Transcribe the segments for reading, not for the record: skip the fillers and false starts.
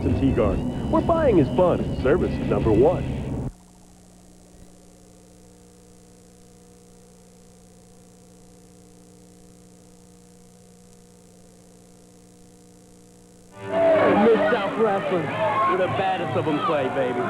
House and Tea Garden, where buying is fun and service is number one. Mid-South Wrestling, where the baddest of them play, baby.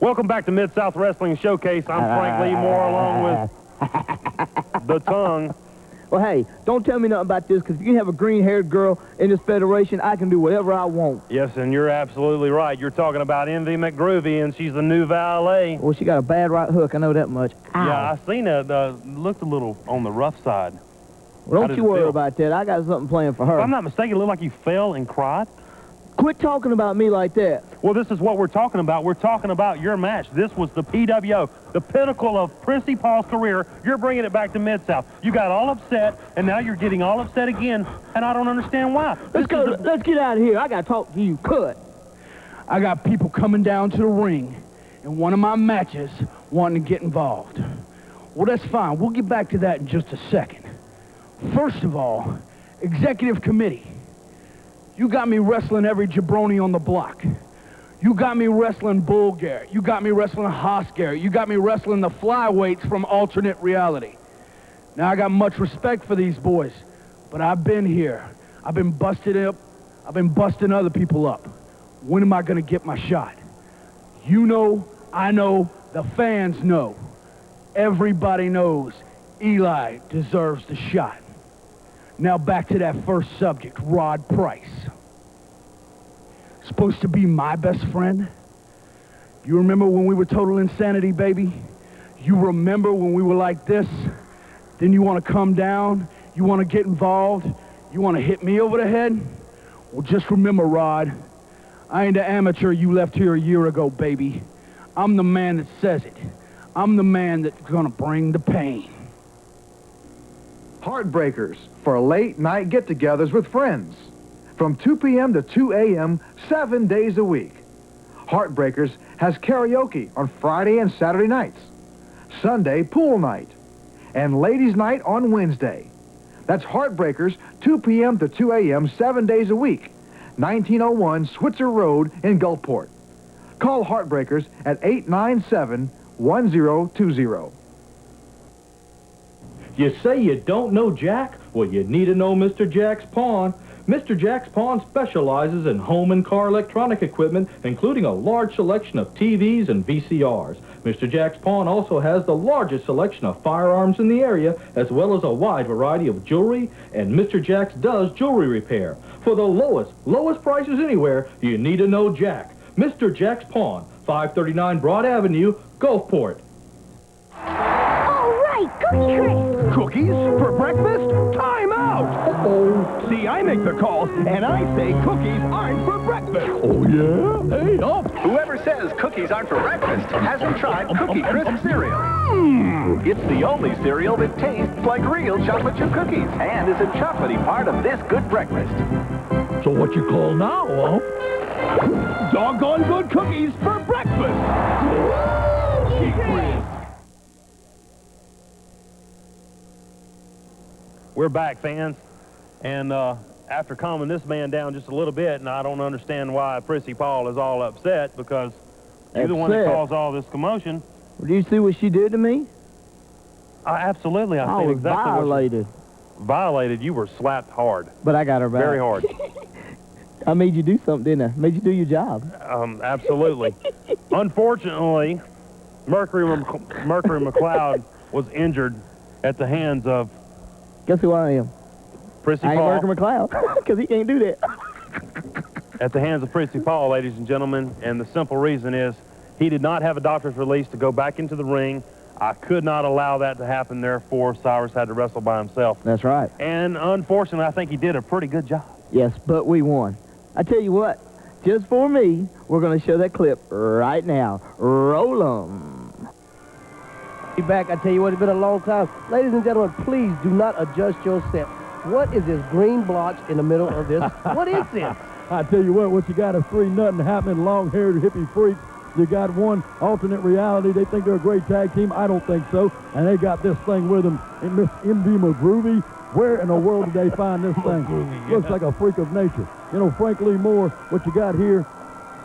Welcome back to Mid-South Wrestling Showcase. I'm Frank Lee Moore along with the Tongue. Well, hey, don't tell me nothing about this, because if you can have a green-haired girl in this federation, I can do whatever I want. Yes, and you're absolutely right. You're talking about Envy McGroovy, and she's the new valet. Well, she got a bad right hook, I know that much. Ow. Yeah, I seen it. Looked a little on the rough side. Well, don't you worry about that. I got something planned for her. If I'm not mistaken, it looked like you fell and cried. Quit talking about me like that. Well, this is what we're talking about. We're talking about your match. This was the PWO, the pinnacle of Prissy Paul's career. You're bringing it back to Mid-South. You got all upset, and now you're getting all upset again, and I don't understand why. Let's get out of here. I got to talk to you. Cut. I got people coming down to the ring in one of my matches wanting to get involved. Well, that's fine. We'll get back to that in just a second. First of all, executive committee. You got me wrestling every jabroni on the block. You got me wrestling Bull Garrett. You got me wrestling Haas Garrett. You got me wrestling the flyweights from alternate reality. Now, I got much respect for these boys, but I've been here. I've been busted up. I've been busting other people up. When am I going to get my shot? You know, I know, the fans know. Everybody knows Eli deserves the shot. Now back to that first subject, Rod Price. Supposed to be my best friend? You remember when we were total insanity, baby? You remember when we were like this? Then you want to come down? You want to get involved? You want to hit me over the head? Well, just remember, Rod, I ain't the amateur you left here a year ago, baby. I'm the man that says it. I'm the man that's gonna bring the pain. Heartbreakers for late night get-togethers with friends. From 2 p.m. to 2 a.m., 7 days a week. Heartbreakers has karaoke on Friday and Saturday nights. Sunday, pool night. And ladies' night on Wednesday. That's Heartbreakers, 2 p.m. to 2 a.m., 7 days a week. 1901 Switzer Road in Gulfport. Call Heartbreakers at 897-1020. You say you don't know Jack? Well, you need to know Mr. Jack's Pawn. Mr. Jack's Pawn specializes in home and car electronic equipment, including a large selection of TVs and VCRs. Mr. Jack's Pawn also has the largest selection of firearms in the area, as well as a wide variety of jewelry, and Mr. Jack's does jewelry repair. For the lowest prices anywhere, you need to know Jack. Mr. Jack's Pawn, 539 Broad Avenue, Gulfport. Cookie Crisp. Cookies for breakfast? Time out! Uh-oh. See, I make the calls, and I say cookies aren't for breakfast. Oh, yeah? Hey, up. Whoever says cookies aren't for breakfast hasn't tried Cookie Crisp cereal. It's the only cereal that tastes like real chocolate chip cookies and is a chocolatey part of this good breakfast. So what you call now, huh? Doggone good cookies for breakfast. Cookie Crisp. We're back, fans, and after calming this man down just a little bit, and I don't understand why Prissy Paul is all upset, because you're the one that caused all this commotion. Well, do you see what she did to me? Absolutely, I see exactly violated. Violated. You were slapped hard. But I got her back. Very hard. I made you do something, didn't I? Made you do your job. Absolutely. Unfortunately, Mercury McLeod was injured at the hands of... Guess who I am? Prissy Paul. I ain't Mercury McLeod, because he can't do that. At the hands of Prissy Paul, ladies and gentlemen, and the simple reason is he did not have a doctor's release to go back into the ring. I could not allow that to happen, therefore Cyrus had to wrestle by himself. That's right. And unfortunately, I think he did a pretty good job. Yes, but we won. I tell you what, just for me, we're going to show that clip right now. Roll 'em. Be back. I tell you what, it's been a long time. Ladies and gentlemen, please do not adjust your set. What is this green blotch in the middle of this? What is this? I tell you what you got is three nothing happening, long-haired hippie freaks. You got one alternate reality. They think they're a great tag team. I don't think so. And they got this thing with them. And Miss MD McGroovy, where in the world did they find this thing? Looks like a freak of nature. You know, Frank Lee Moore, what you got here,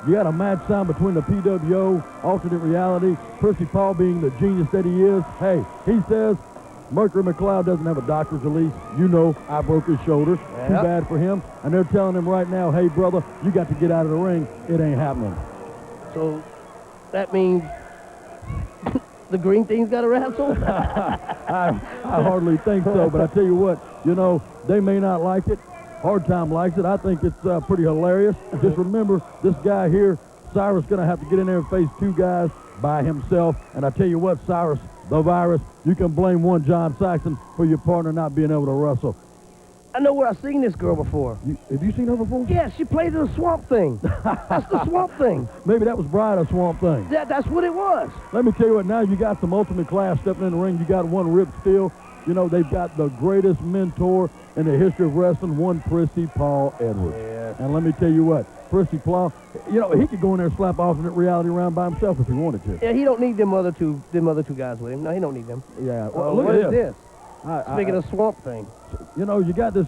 you got a match signed between the PWO, alternate reality, Prissy Paul being the genius that he is. Hey, he says Mercury McLeod doesn't have a doctor's release. You know, I broke his shoulder. Yep. Too bad for him. And they're telling him right now, hey, brother, you got to get out of the ring. It ain't happening. So that means the green thing's got to wrestle? I hardly think so, but I tell you what, you know, they may not like it. Hard Time likes it. I think it's pretty hilarious. Just remember, this guy here, Cyrus, going to have to get in there and face two guys by himself. And I tell you what, Cyrus, the virus, you can blame one John Saxon for your partner not being able to wrestle. I know where I've seen this girl before. Have you seen her before? Yeah, she plays in the Swamp Thing. That's the Swamp Thing. Maybe that was Bride of Swamp Thing. That's what it was. Let me tell you what, now you got some ultimate class stepping in the ring. You got one Rip Steele. You know, they've got the greatest mentor in the history of wrestling, one Prissy Paul Edwards. Yeah. And let me tell you what, Prissy Paul, you know, he could go in there and slap alternate reality around by himself if he wanted to. Yeah, he don't need them other two guys with him. No, he don't need them. Yeah. Well, look what at is this? Speaking of of Swamp Thing. You know, you got this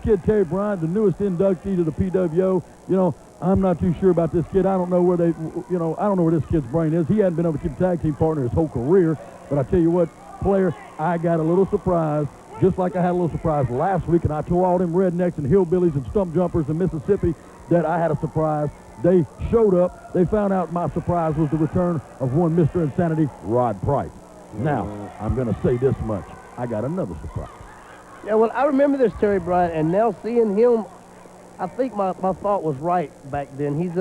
kid, Terry Bryant, the newest inductee to the PWO. You know, I'm not too sure about this kid. I don't know where I don't know where this kid's brain is. He hadn't been able to keep a tag team partner his whole career. But I tell you what, player, I got a little surprise, just like I had a little surprise last week, and I told all them rednecks and hillbillies and stump jumpers in Mississippi that I had a surprise. They showed up. They found out my surprise was the return of one Mr. Insanity, Rod Price. Now, I'm going to say this much. I got another surprise. Yeah, well, I remember this Terry Bryant, and now seeing him, I think my thought was right back then. He's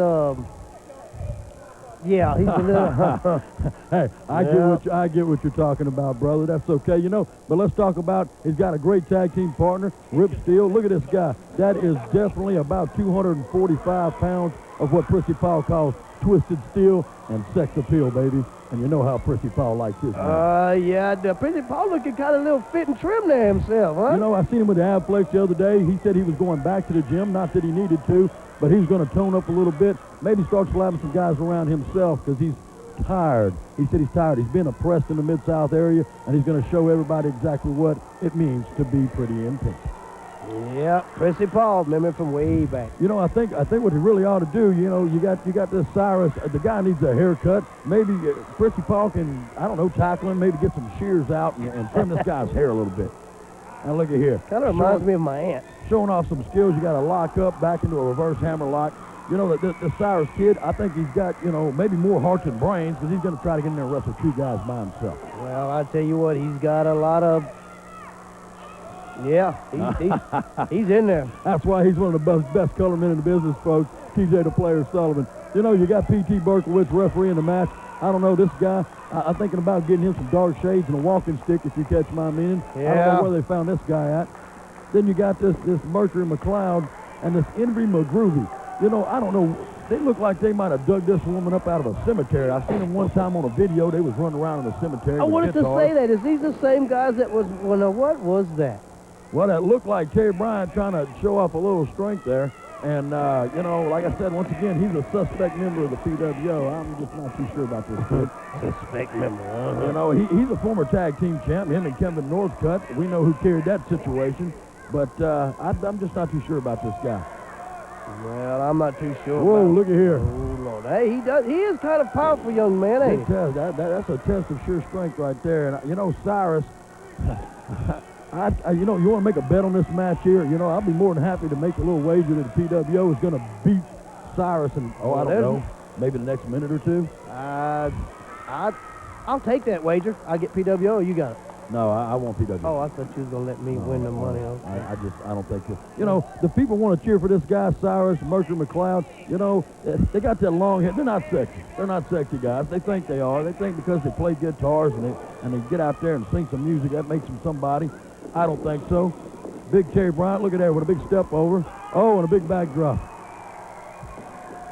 yeah, he's a little. Hey, I get what you're talking about, brother. That's okay, you know. But let's talk about. He's got a great tag team partner, Rip Steele. Look at this guy. That is definitely about 245 pounds of what Prissy Paul calls twisted steel and sex appeal, baby. And you know how Prissy Paul likes his man. Yeah, Prissy Paul looking kind of a little fit and trim there himself, huh? You know, I seen him with the Avflex the other day. He said he was going back to the gym, not that he needed to, but he's going to tone up a little bit. Maybe start slapping some guys around himself because he's tired. He said he's tired. He's been oppressed in the Mid-South area, and he's going to show everybody exactly what it means to be pretty intense. Yeah, Prissy Paul, remember from way back. You know, I think what he really ought to do, you know, you got this Cyrus, the guy needs a haircut. Maybe Prissy Paul can, I don't know, tackle him, maybe get some shears out and trim this guy's hair a little bit. Now look at here. Kind of reminds me of my aunt. Showing off some skills. You got to lock up back into a reverse hammer lock. You know, the Cyrus kid, I think he's got, you know, maybe more hearts and brains because he's going to try to get in there and wrestle two guys by himself. Well, I tell you what, he's got a lot of... Yeah, he's in there. That's why he's one of the best color men in the business, folks. TJ the Player Sullivan. You know, you got P.T. Berkowitz refereeing the match. I don't know, this guy, I'm thinking about getting him some dark shades and a walking stick, if you catch my meaning. Yeah. I don't know where they found this guy at. Then you got this Mercury McLeod and this Envy McGroovy. You know, I don't know. They look like they might have dug this woman up out of a cemetery. I seen them one time on a video. They was running around in the cemetery. I wanted to say that. Is these the same guys that was, well, what was that? Well, that looked like Terry Bryant trying to show off a little strength there. And, you know, like I said, once again, he's a suspect member of the PWO. I'm just not too sure about this kid. Suspect member, huh? You know, he's a former tag team champ. Him and Kevin Northcutt, we know who carried that situation. But I'm just not too sure about this guy. Well, I'm not too sure. Whoa, look at here. Oh, Lord. Hey, he is kind of powerful young man, ain't he? That's a test of sheer strength right there. And, you know, Cyrus... you know, you want to make a bet on this match here? You know, I'll be more than happy to make a little wager that the PWO is going to beat Cyrus in, I don't know, maybe the next minute or two. I'll take that wager. I get PWO, you got it. No, I want PWO. Oh, I thought you was going to let me win the money. I don't think so. You know, the people want to cheer for this guy, Cyrus, Mercury McLeod. You know, they got that long hair. They're not sexy. They're not sexy guys. They think they are. They think because they play guitars and they get out there and sing some music, that makes them somebody. I don't think so. Big Terry Bryant, look at that with a big step over. Oh, and a big backdrop.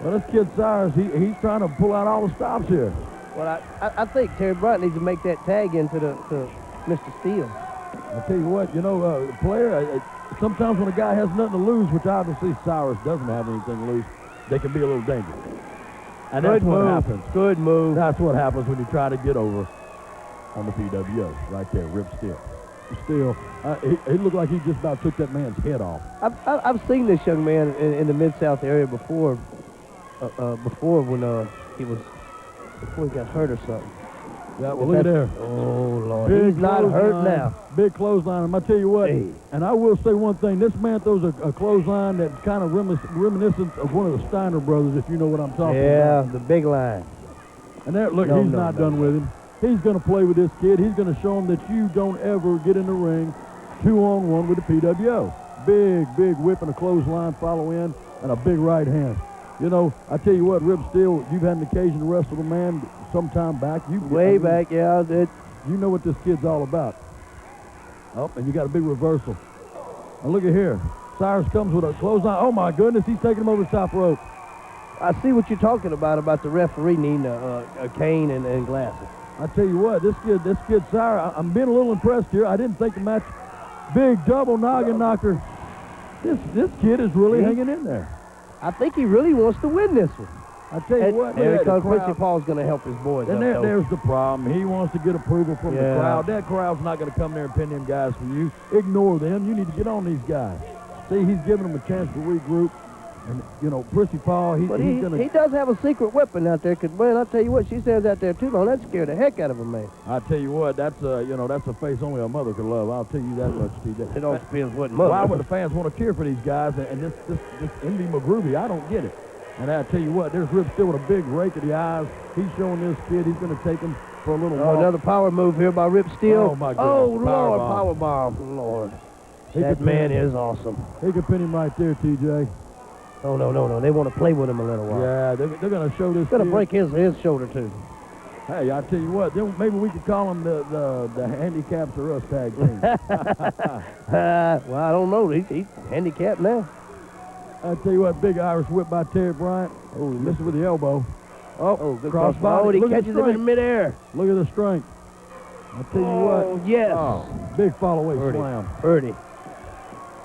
Well, this kid Cyrus, he's trying to pull out all the stops here. Well, I think Terry Bryant needs to make that tag into to Mr. Steele. I tell you what, player, sometimes when a guy has nothing to lose, which obviously Cyrus doesn't have anything to lose, they can be a little dangerous. And that's what happens. Good move. That's what happens when you try to get over on the PWO. Right there, Rip Steele. Steele, he looked like he just about took that man's head off. I've seen this young man in the Mid-South area before when before he got hurt or something. Yeah, well, look at there. Oh, Lord. Big He's not hurt now. Big clothesline. And I tell you what, Hey. and I will say one thing. This man throws a clothesline that's kind of reminiscent of one of the Steiner brothers, if you know what I'm talking about. Yeah, the big line. And there, look, he's not done with him. He's going to play with this kid. He's going to show him that you don't ever get in the ring 2-on-1 with the PWO. Big whip and a clothesline follow in and a big right hand. You know, I tell you what, Rip Steele, you've had an occasion to wrestle the man some time back. Way back, yeah. You know what this kid's all about. Oh, and you got a big reversal. Now look at here. Cyrus comes with a clothesline. Oh, my goodness, he's taking him over the top rope. I see what you're talking about the referee needing a cane and glasses. I tell you what, this kid Cyrus, I'm being a little impressed here. I didn't think the match, big double noggin knocker. This kid is really hanging in there. I think he really wants to win this one. I tell you what, There comes Quincy Paul's going to help his boys. And there's the problem. He wants to get approval from the crowd. That crowd's not going to come there and pin them guys for you. Ignore them. You need to get on these guys. See, he's giving them a chance to regroup. And, you know, Prissy Paul, he's going to... He does have a secret weapon out there. Because, well, I'll tell you what, she stands out there too long. That scared the heck out of a man. I tell you what, that's a face only a mother could love. I'll tell you that much, TJ. It all depends what mother. Why would the fans want to cheer for these guys? And this Indy McGroovy, I don't get it. And I tell you what, there's Rip Steele with a big rake of the eyes. He's showing this kid he's going to take him for a little walk. Another power move here by Rip Steele. Oh, my goodness. Oh, Lord, power bomb. Lord. That man is awesome. He could pin him right there, TJ. Oh, no. They want to play with him a little while. Yeah, they're going to show this Going to break his shoulder, too. Hey, I tell you what, maybe we could call them the Handicaps or Us tag team. Well, I don't know. He's handicapped now. I tell you what, big Irish whip by Terry Bryant. Oh, he misses with the elbow. Good crossbody. Oh, he catches him in midair. Look at the strength. I tell you what. Oh, yes. Big follow-away slam. Purdy.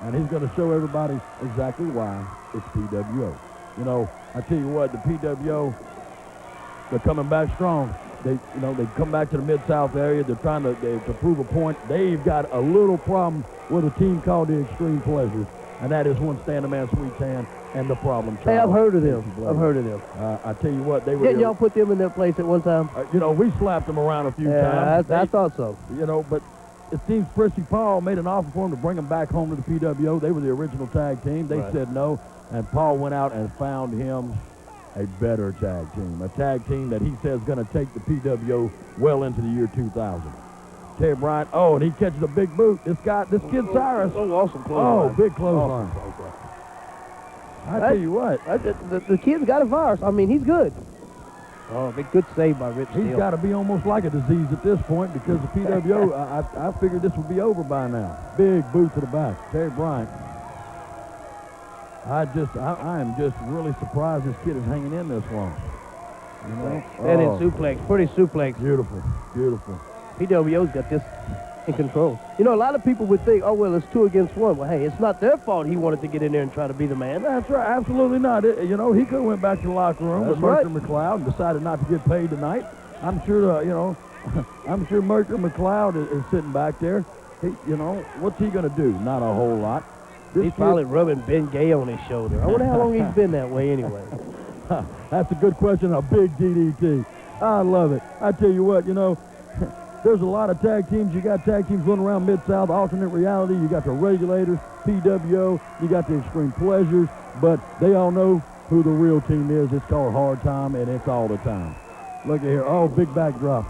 And he's going to show everybody exactly why it's PWO. You know, I tell you what, the PWO, they're coming back strong. They come back to the Mid-South area. They're trying to prove a point. They've got a little problem with a team called the Extreme Pleasures, and that is one Stand a Man Sweet Tan and the Problem Child. Hey, I've heard of them. I tell you what, they were... Didn't y'all put them in their place at one time? We slapped them around a few times. I thought so. But it seems Prissy Paul made an offer for him to bring him back home to the PWO. They were the original tag team. They said no, and Paul went out and found him a better tag team, a tag team that he says is going to take the PWO well into the year 2000. Terry Bryant, and he catches a big boot. This kid Cyrus. Oh, awesome clothesline. Oh, big clothesline. I tell you what. The kid's got a virus. I mean, he's good. Oh, big good save by Rip Steele. He's got to be almost like a disease at this point because the PWO, I figured this would be over by now. Big boot to the back. Terry Bryant. I am just really surprised this kid is hanging in this long. You know? And in suplex, pretty suplex. Beautiful. PWO's got this in control. You know, a lot of people would think, oh, well, it's 2 against 1. Well, hey, it's not their fault he wanted to get in there and try to be the man. That's right, absolutely not. He could have went back to the locker room with Mercury McLeod and decided not to get paid tonight. I'm sure, I'm sure Mercury McLeod is sitting back there. What's he going to do? Not a whole lot. He's probably rubbing Ben Gay on his shoulder. I wonder how long he's been that way anyway. That's a good question, a big DDT. I love it. I tell you what, there's a lot of tag teams. You got tag teams running around Mid-South, Alternate Reality. You got the Regulators, PWO. You got the Extreme Pleasures. But they all know who the real team is. It's called Hard Time, and it's all the time. Look at here. Oh, big backdrop.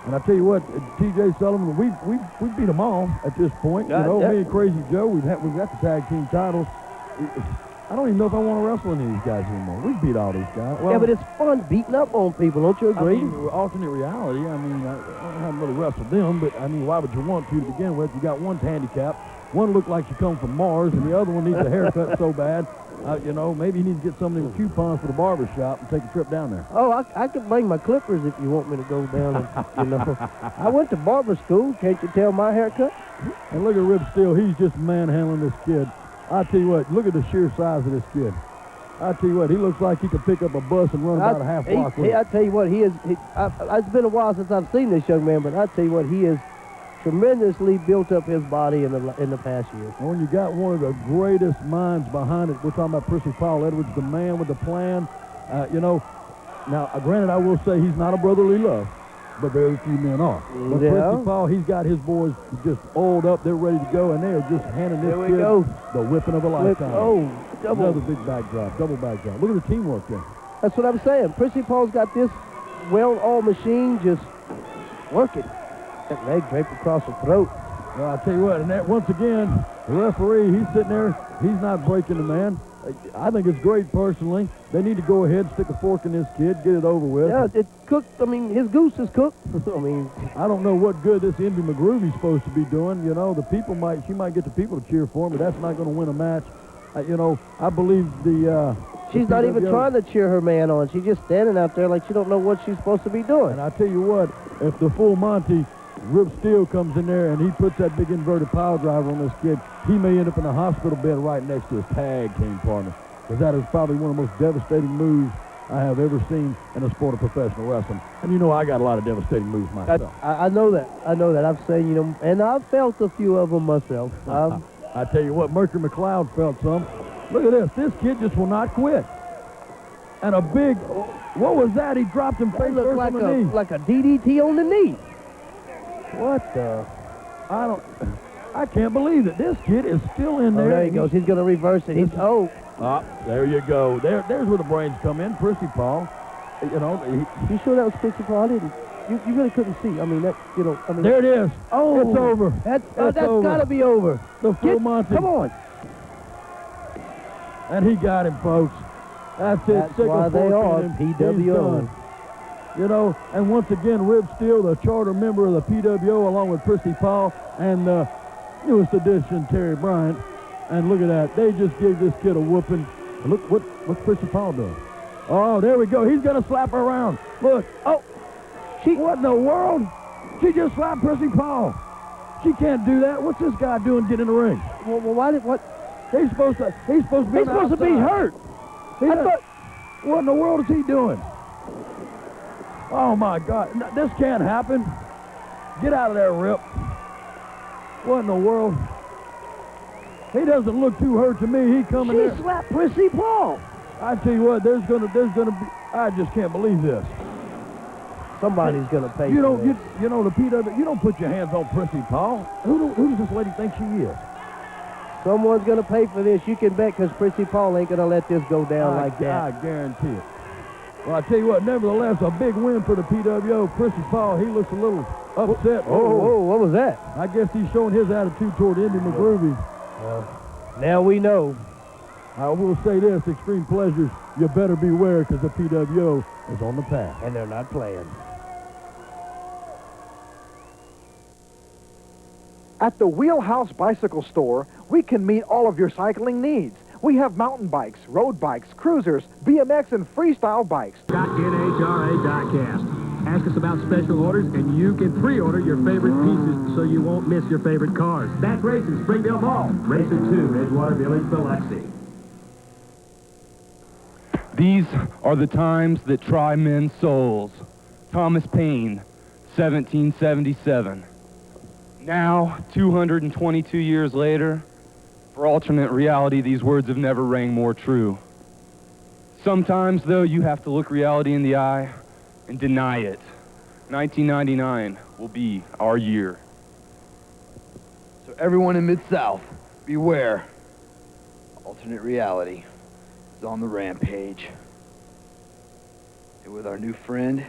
And I tell you what, T.J. Sullivan, we beat them all at this point. Me and Crazy Joe, we've got the tag team titles. I don't even know if I want to wrestle any of these guys anymore. We beat all these guys. Well, yeah, but it's fun beating up on people. Don't you agree? I mean, Alternate Reality, I haven't really wrestled them, but, why would you want to begin with? You got one's handicapped. One looked like she come from Mars, and the other one needs a haircut so bad. You know, maybe he needs to get some of them coupons for the barber shop and take a trip down there. Oh, I could bring my clippers if you want me to go down. And, you know, I went to barber school. Can't you tell my haircut? And look at Rip Steele. He's just manhandling this kid. I tell you what, look at the sheer size of this kid. I tell you what, he looks like he could pick up a bus and run about a half block with it. I tell you what, it's been a while since I've seen this young man, but I tell you what, he has tremendously built up his body in the past year. And when you got one of the greatest minds behind it, we're talking about Percy Paul Edwards, the man with the plan. You know, now, granted, I will say he's not a brotherly love, but very few men are. But Percy Paul, he's got his boys just oiled up. They're ready to go, and they are just handing this kid the whipping of a lifetime. Another big back drop, double back drop. Look at the teamwork there. That's what I'm saying. Percy Paul's got this well-oiled machine just working. That leg draped across the throat. Well, I'll tell you what, and that, once again, the referee, he's sitting there. He's not breaking the man. I think it's great, personally. They need to go ahead, stick a fork in this kid, get it over with. Yeah, it's cooked. I mean, his goose is cooked. I mean, I don't know what good this Envy McGroovy's supposed to be doing. You know, she might get the people to cheer for him, but that's not going to win a match. You know, I believe she's not even trying to cheer her man on. She's just standing out there like she don't know what she's supposed to be doing. And I tell you what, if the full Monty Rip Steele comes in there and he puts that big inverted pile driver on this kid, he may end up in a hospital bed right next to his tag team partner. Because that is probably one of the most devastating moves I have ever seen in the sport of professional wrestling. And you know I got a lot of devastating moves myself. I know that. I know that. I've seen, you know, and I've felt a few of them myself. I tell you what, Mercury McLeod felt some. Look at this. This kid just will not quit. And a big, what was that? He dropped him face first on the knee. Like a DDT on the knee. What the? I can't believe it. This kid is still in there. Oh, there he goes. He's going to reverse it. There you go. There's where the brains come in. Percy Paul. You know. You sure that was Percy Paul? I didn't. You really couldn't see. I mean, that, you know. I mean, there it is. Oh, it's over. That's got to be over. The full Monty. Come on. And he got him, folks. That's it. That's why they are PWO. You know, and once again, Rib Steele, the charter member of the PWO, along with Percy Paul and the newest addition, Terry Bryant. And look at that. They just gave this kid a whooping. And look what's Percy Paul doing. Oh, there we go. He's going to slap her around. Look. Oh, what in the world? She just slapped Percy Paul. She can't do that. What's this guy doing getting in the ring? Well, why did what? He's supposed to be hurt. What in the world is he doing? Oh my God! This can't happen. Get out of there, Rip. What in the world? He doesn't look too hurt to me. He coming there. She slapped Percy Paul. I tell you what, there's gonna be. I just can't believe this. Somebody's gonna pay. You know the PW. You don't put your hands on Percy Paul. Who does this lady think she is? Someone's gonna pay for this. You can bet, because Percy Paul ain't gonna let this go down like that. I guarantee it. Well, I tell you what, nevertheless, a big win for the PWO. Percy Paul, he looks a little upset. Oh, what was that? I guess he's showing his attitude toward Envy McGroovy. Now we know. I will say this, Extreme Pleasures, you better beware, because the PWO is on the path. And they're not playing. At the Wheelhouse Bicycle Store, we can meet all of your cycling needs. We have mountain bikes, road bikes, cruisers, BMX, and freestyle bikes. NHRA.cast. Ask us about special orders, and you can pre-order your favorite pieces so you won't miss your favorite cars. Back Racing, Springdale Mall. Racer 2, Edgewater Village, Biloxi. These are the times that try men's souls. Thomas Paine, 1777. Now, 222 years later, for alternate reality, these words have never rang more true. Sometimes, though, you have to look reality in the eye and deny it. 1999 will be our year. So everyone in Mid-South, beware. Alternate reality is on the rampage. And with our new friend,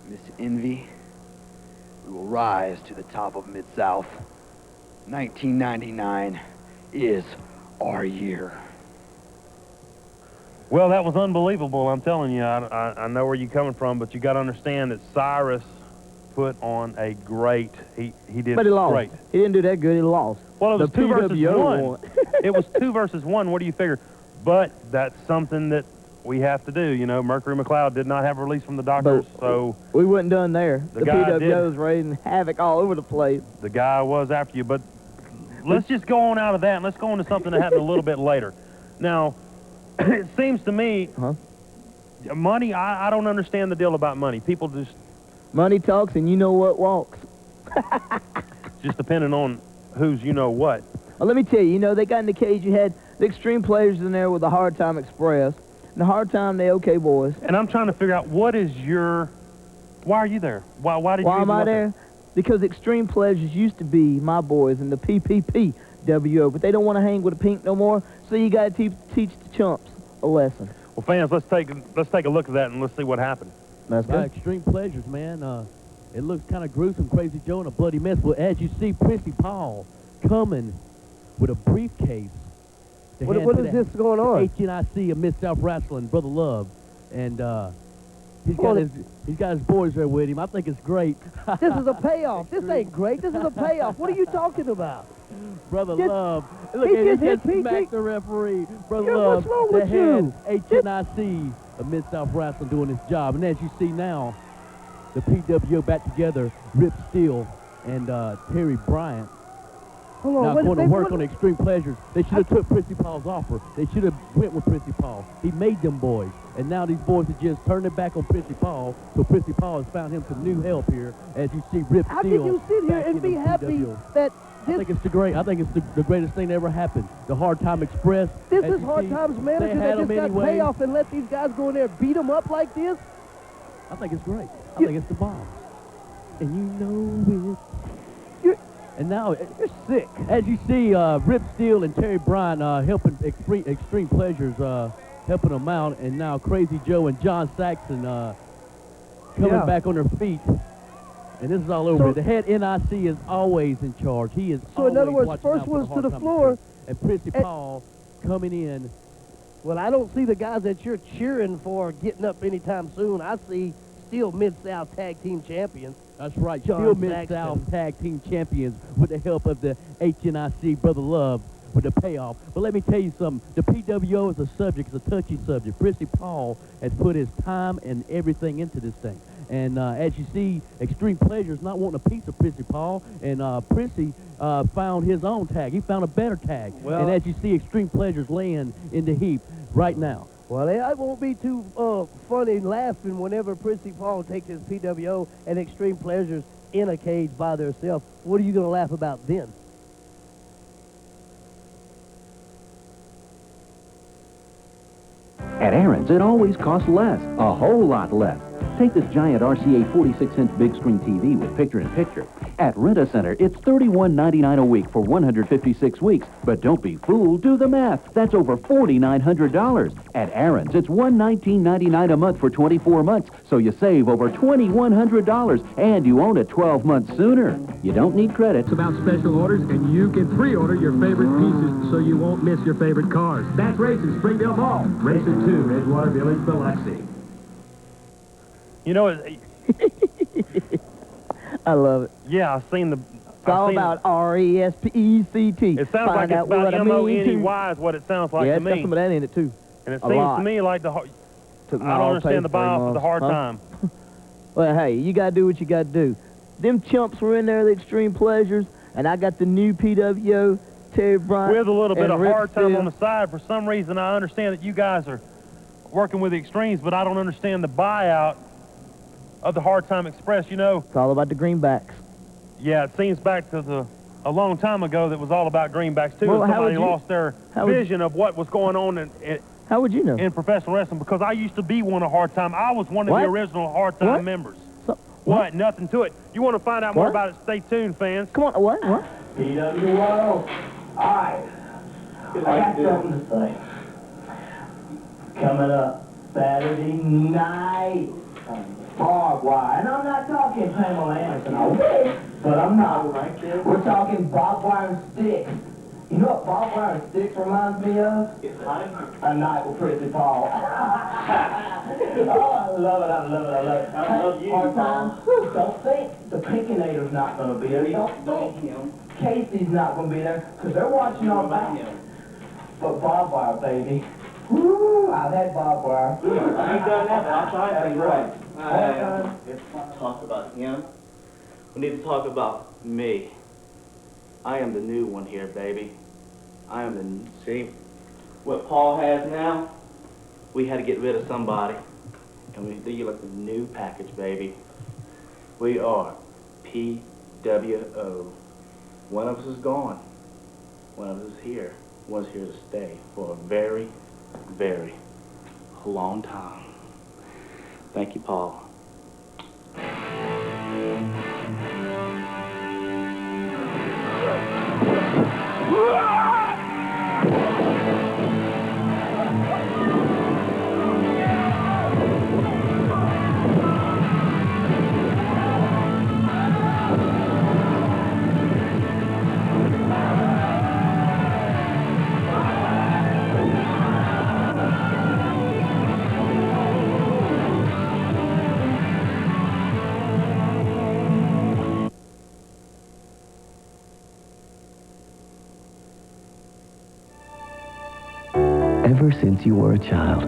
Miss Envy, we will rise to the top of Mid-South. 1999 is our year. Well, that was unbelievable. I'm telling you, I know where you're coming from, but you got to understand that Cyrus put on a great. He did. But he lost. Great. He didn't do that good. He lost. Well, it was the 2 versus PWO 1. won. It was 2 versus 1. What do you figure? But that's something that we have to do. You know, Mercury McLeod did not have a release from the doctors, so we wasn't done there. The guy PWO's raising havoc all over the place. the guy was after you. But let's just go on out of that, and let's go on to something that happened a little bit later. Now, it seems to me, money, I don't understand the deal about money. People just... Money talks, and you know what walks. Just depending on who's you know what. Well, let me tell you, you know, they got in the cage. You had the Extreme Pleasures in there with the Hard Time Express. And the Hard Time, they okay boys. And I'm trying to figure out what is your... Why are you there? Why did you Why am I there? Because Extreme Pleasures used to be my boys in the PPPWO, but they don't want to hang with the pink no more, so you got to teach the chumps a lesson. Well, fans, let's take a look at that and let's see what happened. That's good. Extreme Pleasures, man. It looks kind of gruesome, Crazy Joe, and a bloody mess. But as you see, Prissy Paul coming with a briefcase. What is this going on? HNIC of Mid-South Wrestling, Brother Love. And he's got his boys there with him. I think it's great. This is a payoff. This ain't great. This is a payoff. What are you talking about? Brother Love. Look, he just smacked the referee. Brother Love, the head HNIC of Mid-South Wrestling doing his job. And as you see now, the PWO back together, Rip Steele and Terry Bryant. Now going to work on Extreme Pleasures. They should have took Prissy Paul's offer. They should have went with Prissy Paul. He made them boys. And now these boys have just turned it back on Prissy Paul. So Prissy Paul has found him some new help here. As you see Rip Steele. How can you sit here and be happy that I think it's the greatest thing that ever happened. The Hard Time Express. This is Hard Time's manager that just got payoff and let these guys go in there and beat them up like this? I think it's great. I think it's the bomb. And you know it. And now, you're sick. As you see, Rip Steele and Terry Bryant helping Extreme Pleasures, helping them out. And now Crazy Joe and John Saxon coming back on their feet. And this is all over. The head NIC is always in charge. He is so in other words, first one's to the floor. And Prissy Paul coming in. Well, I don't see the guys that you're cheering for getting up anytime soon. I see still Mid-South Tag Team Champions. That's right, still Mid-South Tag Team Champions with the help of the HNIC, Brother Love, with the payoff. But let me tell you something. The PWO is a subject, it's a touchy subject. Prissy Paul has put his time and everything into this thing. And as you see, Extreme Pleasures not wanting a piece of Prissy Paul, and Prissy found his own tag. He found a better tag. Well, and as you see, Extreme Pleasures laying in the heap right now. Well, it won't be too funny laughing whenever Prissy Paul takes his PWO and Extreme Pleasures in a cage by themselves. What are you going to laugh about then? At Aaron's, it always costs less, a whole lot less. Take this giant RCA 46-inch big screen TV with picture-in-picture. At Rent-A-Center, it's $31.99 a week for 156 weeks. But don't be fooled, do the math. That's over $4,900. At Aaron's, it's $119.99 a month for 24 months, so you save over $2,100, and you own it 12 months sooner. You don't need credit. It's about special orders, and you can pre-order your favorite pieces so you won't miss your favorite cars. Back Racing, Springdale Mall. Racer 2, Edgewater Village, Biloxi. You know, I love it. Yeah, I've seen the... It's all about R-E-S-P-E-C-T. It sounds like it's about M-O-N-E-Y is what it sounds like to me. Yeah, it's got some of that in it, too. And it seems to me like I don't understand the buy-off of the Hard Time. Well, hey, you got to do what you got to do. Them chumps were in there, the Extreme Pleasures, and I got the new PWO, Terry Bryant. With a little bit of Hard Time on the side. For some reason, I understand that you guys are working with the Extremes, but I don't understand the buyout of the Hard Time Express. You know, it's all about the greenbacks. Yeah, it seems back to a long time ago that was all about greenbacks too. Well, somebody lost their vision of what was going on how would you know? In professional wrestling, because I used to be one of Hard Time. I was one of the original Hard Time members. What? Nothing to it. You want to find out more about it? Stay tuned, fans. Come on, what? PWO. All right. I got something to say. Coming up Saturday night. Barbed wire. And I'm not talking Pamela Anderson, okay? But I'm not. We're talking barbed wire and sticks. You know what barbed wire and sticks reminds me of? A night with Prissy Paul. Oh, I love it, I love it, I love it. I love you, Hard Time. Don't think the Pinkinator's not going to be there. Don't think Casey's not going to be there, because they're watching our back. But barbed wire, baby. Woo, I've had barbed wire. I ain't done that, but I'll try it. That's right. Let's talk about him. We need to talk about me. I am the new one here, baby. I am the, see, what Paul has now, we had to get rid of somebody. And we do like the new package, baby. We are PWO. One of us is gone. One of us is here. One's here to stay for a very, very long time. Thank you, Paul. Ever since you were a child.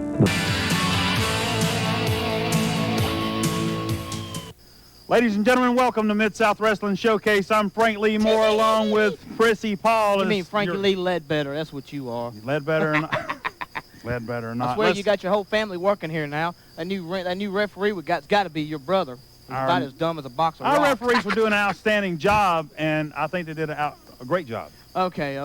Ladies and gentlemen, welcome to Mid-South Wrestling Showcase. I'm Frank Lee Moore along with Prissy Paul. You mean Frankie Lee Ledbetter, that's what you are. Ledbetter or not. Ledbetter or not. I swear you got your whole family working here now. A new referee got to be your brother. He's about as dumb as a box of rocks. Our referees were doing an outstanding job, and I think they did a great job. Okay.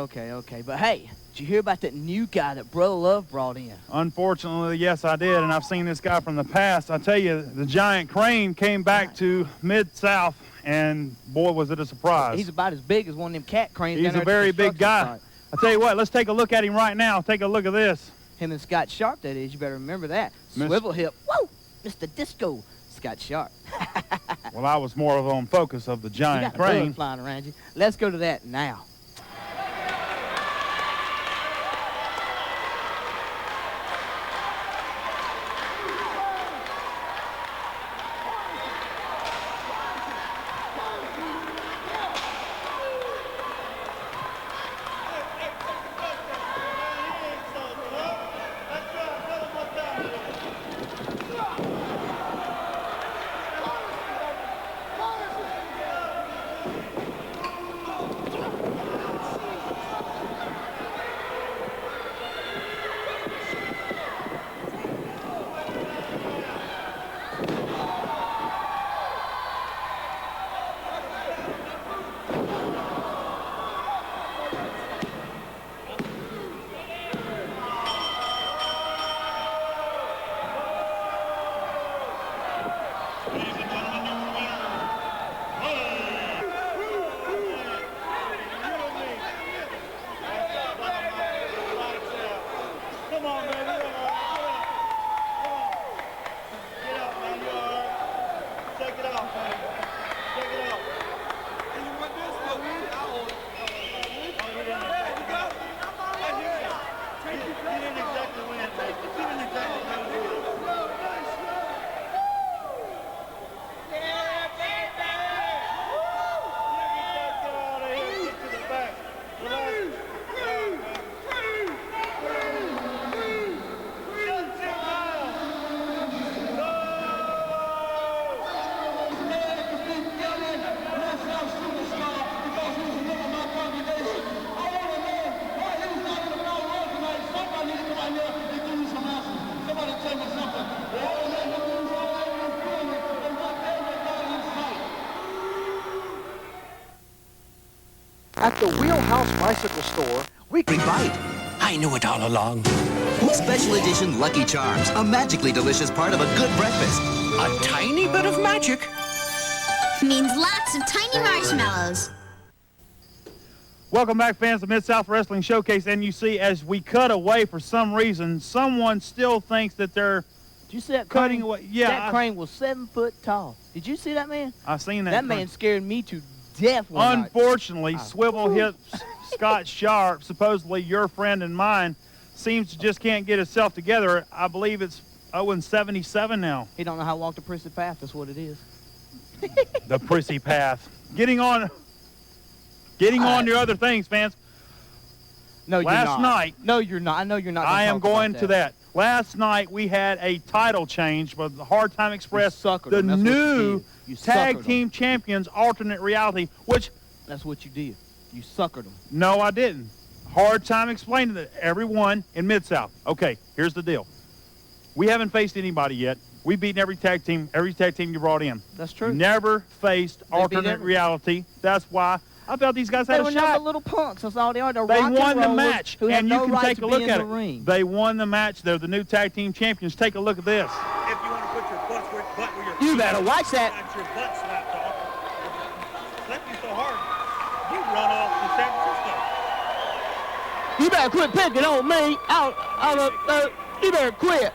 But hey, did you hear about that new guy that Brother Love brought in? Unfortunately, yes, I did, and I've seen this guy from the past. I tell you, the Giant Crane came back to Mid-South, and boy, was it a surprise. He's about as big as one of them cat cranes. He's a very big guy. I tell you what, let's take a look at him right now. Take a look at this. Him and Scott Sharp, that is. You better remember that. Swivel hip. Whoa! Mr. Disco. Scott Sharp. Well, I was more on focus of the Giant You got Crane. blood flying around you. Let's go to that now. At the Wheelhouse Bicycle Store, Weekly Bite. I knew it all along. Special edition Lucky Charms, a magically delicious part of a good breakfast. A tiny bit of magic. Means lots of tiny marshmallows. Welcome back, fans of Mid-South Wrestling Showcase. And you see, as we cut away, for some reason, someone still thinks that they're Did you see that cutting crane? away. Yeah, That crane was 7 foot tall. Did you see that man? I seen that. That man scared me to death one night. Unfortunately, Swivel Hips Scott Sharp, supposedly your friend and mine, seems to just can't get himself together. I believe it's 0-77 now. He don't know how to walk the prissy path. That's what it is. The prissy path. Getting on to other things, fans. No, you're Last not. night. No, you're not. I know you're not. I am talk about going to that. Last night we had a title change, but the Hard Time Express, the them. That's what new you tag suckered team champions, Alternate Reality, which... That's what you did. You suckered them. No, I didn't. Hard time explaining to everyone in Mid-South. Okay, here's the deal. We haven't faced anybody yet. We've beaten every tag team you brought in. That's true. You never faced Alternate Reality. That's why I felt these guys had They a were shot. never little punks. That's all they are. They're They rock won and the rollers match, who have and no you can right take to a be look in at the it. ring. They won the match. They're the new tag team champions. Take a look at this. If you want to put your butt where your You better watch that. got your butt slapped off. Slap you so hard, you run off to San Francisco. You better quit picking on me. You better quit.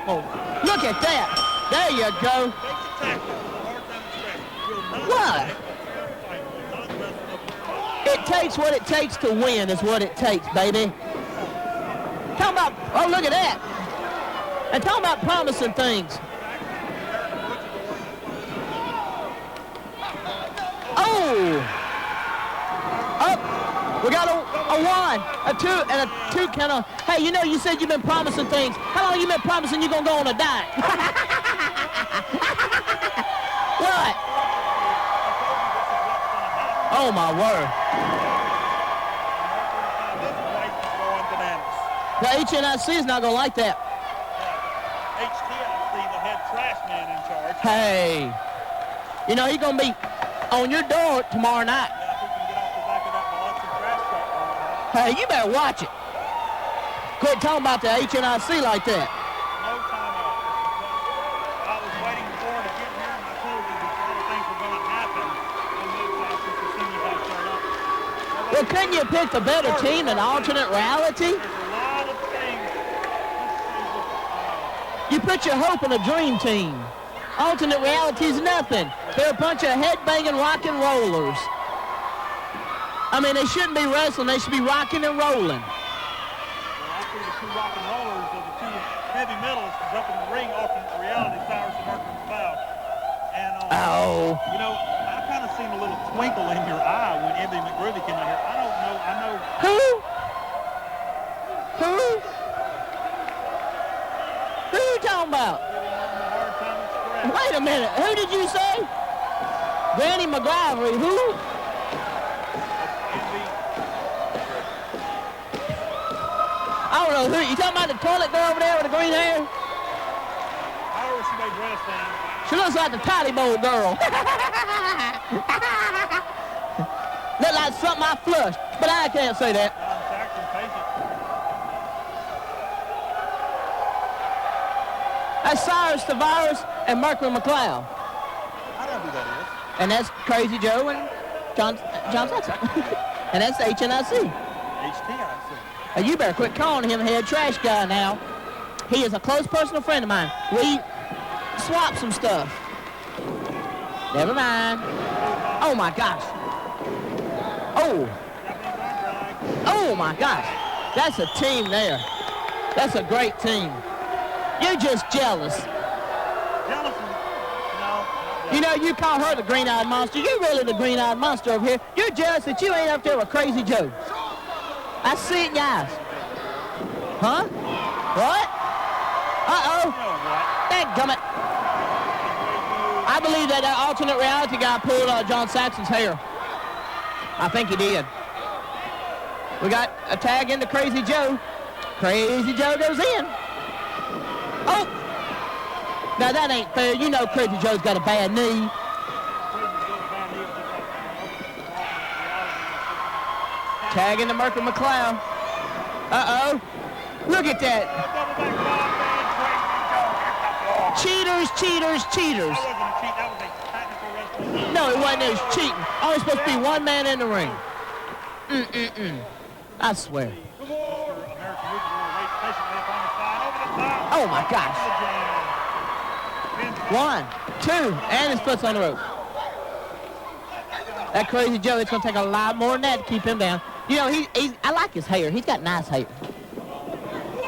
Oh, look at that. There you go. What? It takes what it takes to win is what it takes, baby. Talk about, oh, look at that. And talk about promising things. Oh. Up. We got a one, a two, and a two count on. Hey, you know, you said you've been promising things. How long you been promising you're going to go on a diet? What? Oh, my word. The HNIC is not going to like that. HTIC, the head trash man in charge. Hey. You know, he's going to be on your door tomorrow night. Hey, you better watch it. Quit talking about the HNIC like that. No time off. I was waiting for her to get here, and I told you that all the things were going to happen. And as soon as I showed up. Well, couldn't you pick the better team than Alternate Reality? There's a lot of things. You put your hope in a dream team. Alternate Reality's nothing. They're a bunch of head-banging rock and rollers. I mean, they shouldn't be wrestling. They should be rocking and rolling. Well, I see the two rock and rollers of the two heavy metalists up in the ring, Alternate Reality, Cyrus and Mercury McLeod. And, you know, I kind of seen a little twinkle in your eye when Anthony McGroovy came out here. I don't know. I know. Who? Who? Who you talking about? Wait a minute. Who did you say? Granny McGivery. Who? I don't know who. You talking about the toilet girl over there with the green hair? However she may dress down. She looks like the Toddy Bowl girl. Look like something I flushed, but I can't say that. That's Cyrus Tavares and Mercury McLeod. I don't know who that is. And that's Crazy Joe and John Saxon. And that's HNIC. HTIC. You better quit calling him head trash guy now. He is a close personal friend of mine. We swap some stuff. Never mind. Oh, my gosh. Oh. Oh, my gosh. That's a team there. That's a great team. You're just jealous. Jealous? No. You know, you call her the green-eyed monster. You're really the green-eyed monster over here. You're jealous that you ain't up there with Crazy Joe. I see it in your eyes. Huh? What? Uh-oh. Dadgummit. I believe that Alternate Reality guy pulled John Saxon's hair. I think he did. We got a tag into Crazy Joe. Crazy Joe goes in. Oh! Now that ain't fair. You know Crazy Joe's got a bad knee. Tag into Mercury McLeod. Uh-oh. Look at that. Cheaters, cheaters, cheaters. No, it wasn't. It was cheating. Only supposed to be one man in the ring. I swear. Oh, my gosh. 1, 2, and his foot's on the rope. That Crazy Joe, it's going to take a lot more than that to keep him down. You know, I like his hair. He's got nice hair.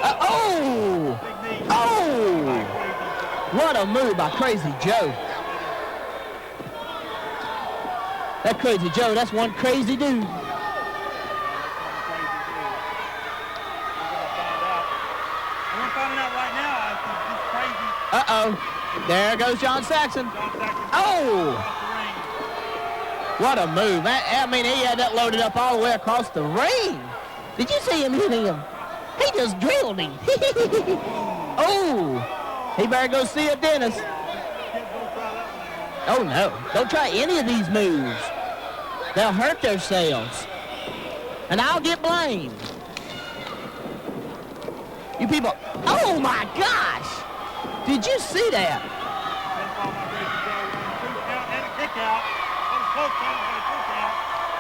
Oh! Oh! What a move by Crazy Joe. That Crazy Joe, that's one crazy dude. Uh-oh. There goes John Saxon. Oh! What a move. I mean, he had that loaded up all the way across the ring. Did you see him hit him? He just drilled him. Oh! He better go see a dentist. Oh, no. Don't try any of these moves. They'll hurt themselves. And I'll get blamed. You people... Oh, my gosh! Did you see that?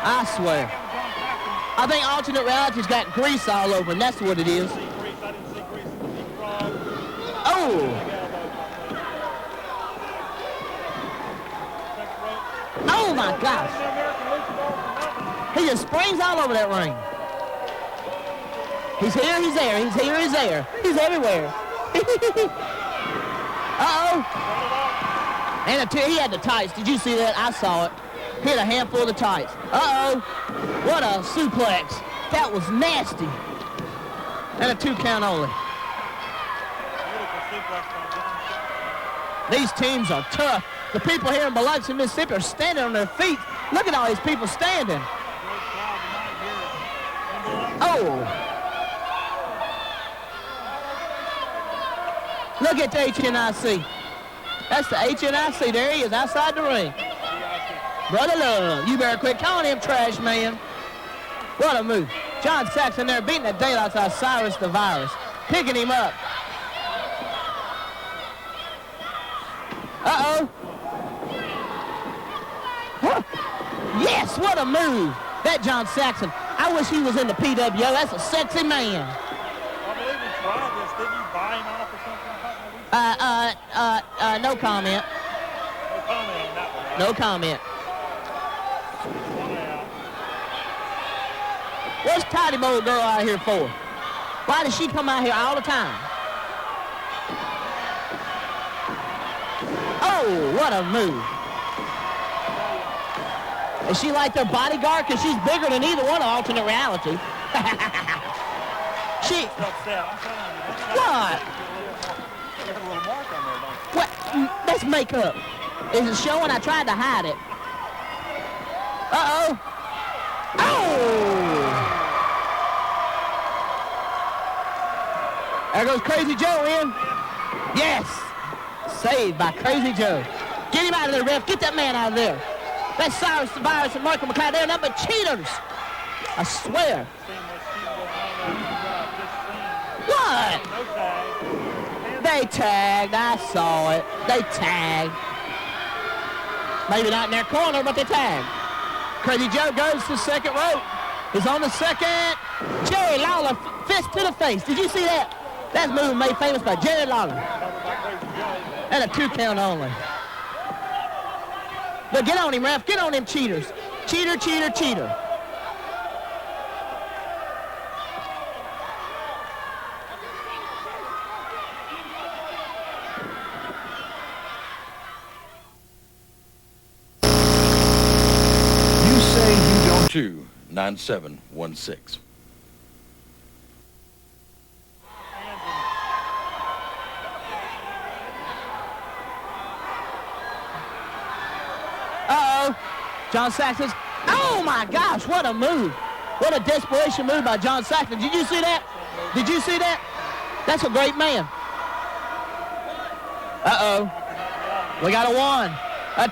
I swear. I think alternate reality's got grease all over, and that's what it is. Oh! Oh my gosh! He just springs all over that ring. He's here, he's there, he's here, he's there. He's everywhere. Uh-oh! And he had the tights. Did you see that? I saw it. Hit a handful of the tights. Uh-oh. What a suplex. That was nasty. And a 2 count only. These teams are tough. The people here in Biloxi, Mississippi are standing on their feet. Look at all these people standing. Oh. Look at the HNIC. That's the HNIC. There he is outside the ring. Brother Love, you better quit calling him trash, man. What a move. John Saxon there beating the daylights out of Cyrus the Virus. Picking him up. Uh-oh. Yes, what a move. That John Saxon. I wish he was in the PWO. That's a sexy man. I believe we tried this. Didn't you buy him off or something? No comment. No comment on that one, right? No comment. What's Tidy Bowl girl out here for? Why does she come out here all the time? Oh, what a move. Is she like their bodyguard? Because she's bigger than either one of alternate reality. She... What? What? That's makeup. Is it showing? I tried to hide it. Uh-oh. Oh! There goes Crazy Joe in. Yes! Saved by Crazy Joe. Get him out of there, ref. Get that man out of there. That's Cyrus the Virus and Michael McLeod. They're nothing but cheaters. I swear. What? They tagged. I saw it. They tagged. Maybe not in their corner, but they tagged. Crazy Joe goes to second rope. He's on the second. Jerry Lawler, fist to the face. Did you see that? That's a move made famous by Jerry Lawler. And a 2 count only. But get on him, ref. Get on him, cheaters. Cheater, cheater, cheater. You say you don't. 29716. Uh-oh. John Saxon's. Oh, my gosh, what a move. What a desperation move by John Saxon. Did you see that? Did you see that? That's a great man. Uh-oh. We got a 1. A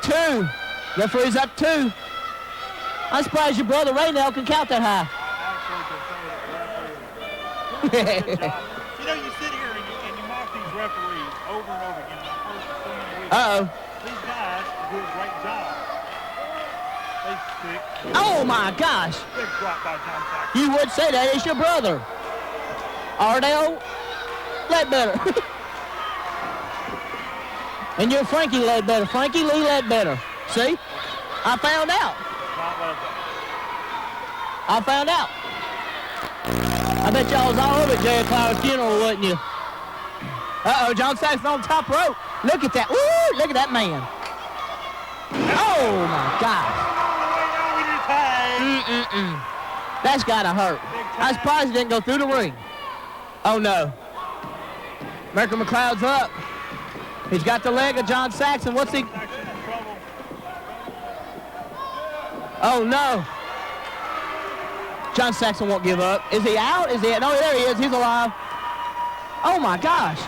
2. Referee's up 2. I'm surprised your brother Raynell can count that high. You know, you sit here and you mock these referees over and over again. I've heard so many weeks. Uh-oh. These guys do a great job. They stick. Oh, my gosh. Big drop by John Saxon. You would say that is your brother. Ardell Ledbetter. And you're Frankie Ledbetter. Frankie Lee Ledbetter. See? I found out. I found out. I bet y'all was all over Jerry Clower's funeral, wasn't you? Uh-oh, John Saxon on top rope. Look at that. Ooh, look at that man. Oh, my gosh. That's got to hurt. I'm surprised he didn't go through the ring. Oh, no. Mercury McLeod's up. He's got the leg of John Saxon. What's he? Oh, no. John Saxon won't give up. Is he out? Is he? No, there he is. He's alive. Oh, my gosh.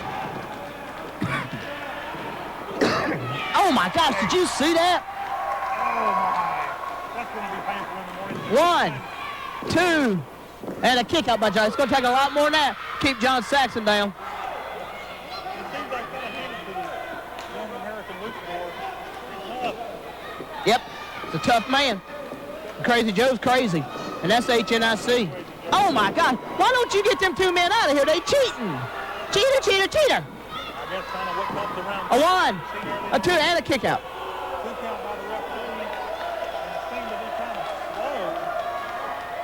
Oh, my gosh. Did you see that? One, two, and a kick out by John. It's going to take a lot more than that. Keep John Saxon down. Yep, it's a tough man. Crazy Joe's crazy, and that's HNIC. Oh my God! Why don't you get them two men out of here? They cheating. Cheater, cheater, cheater. A one, a two, and a kick out.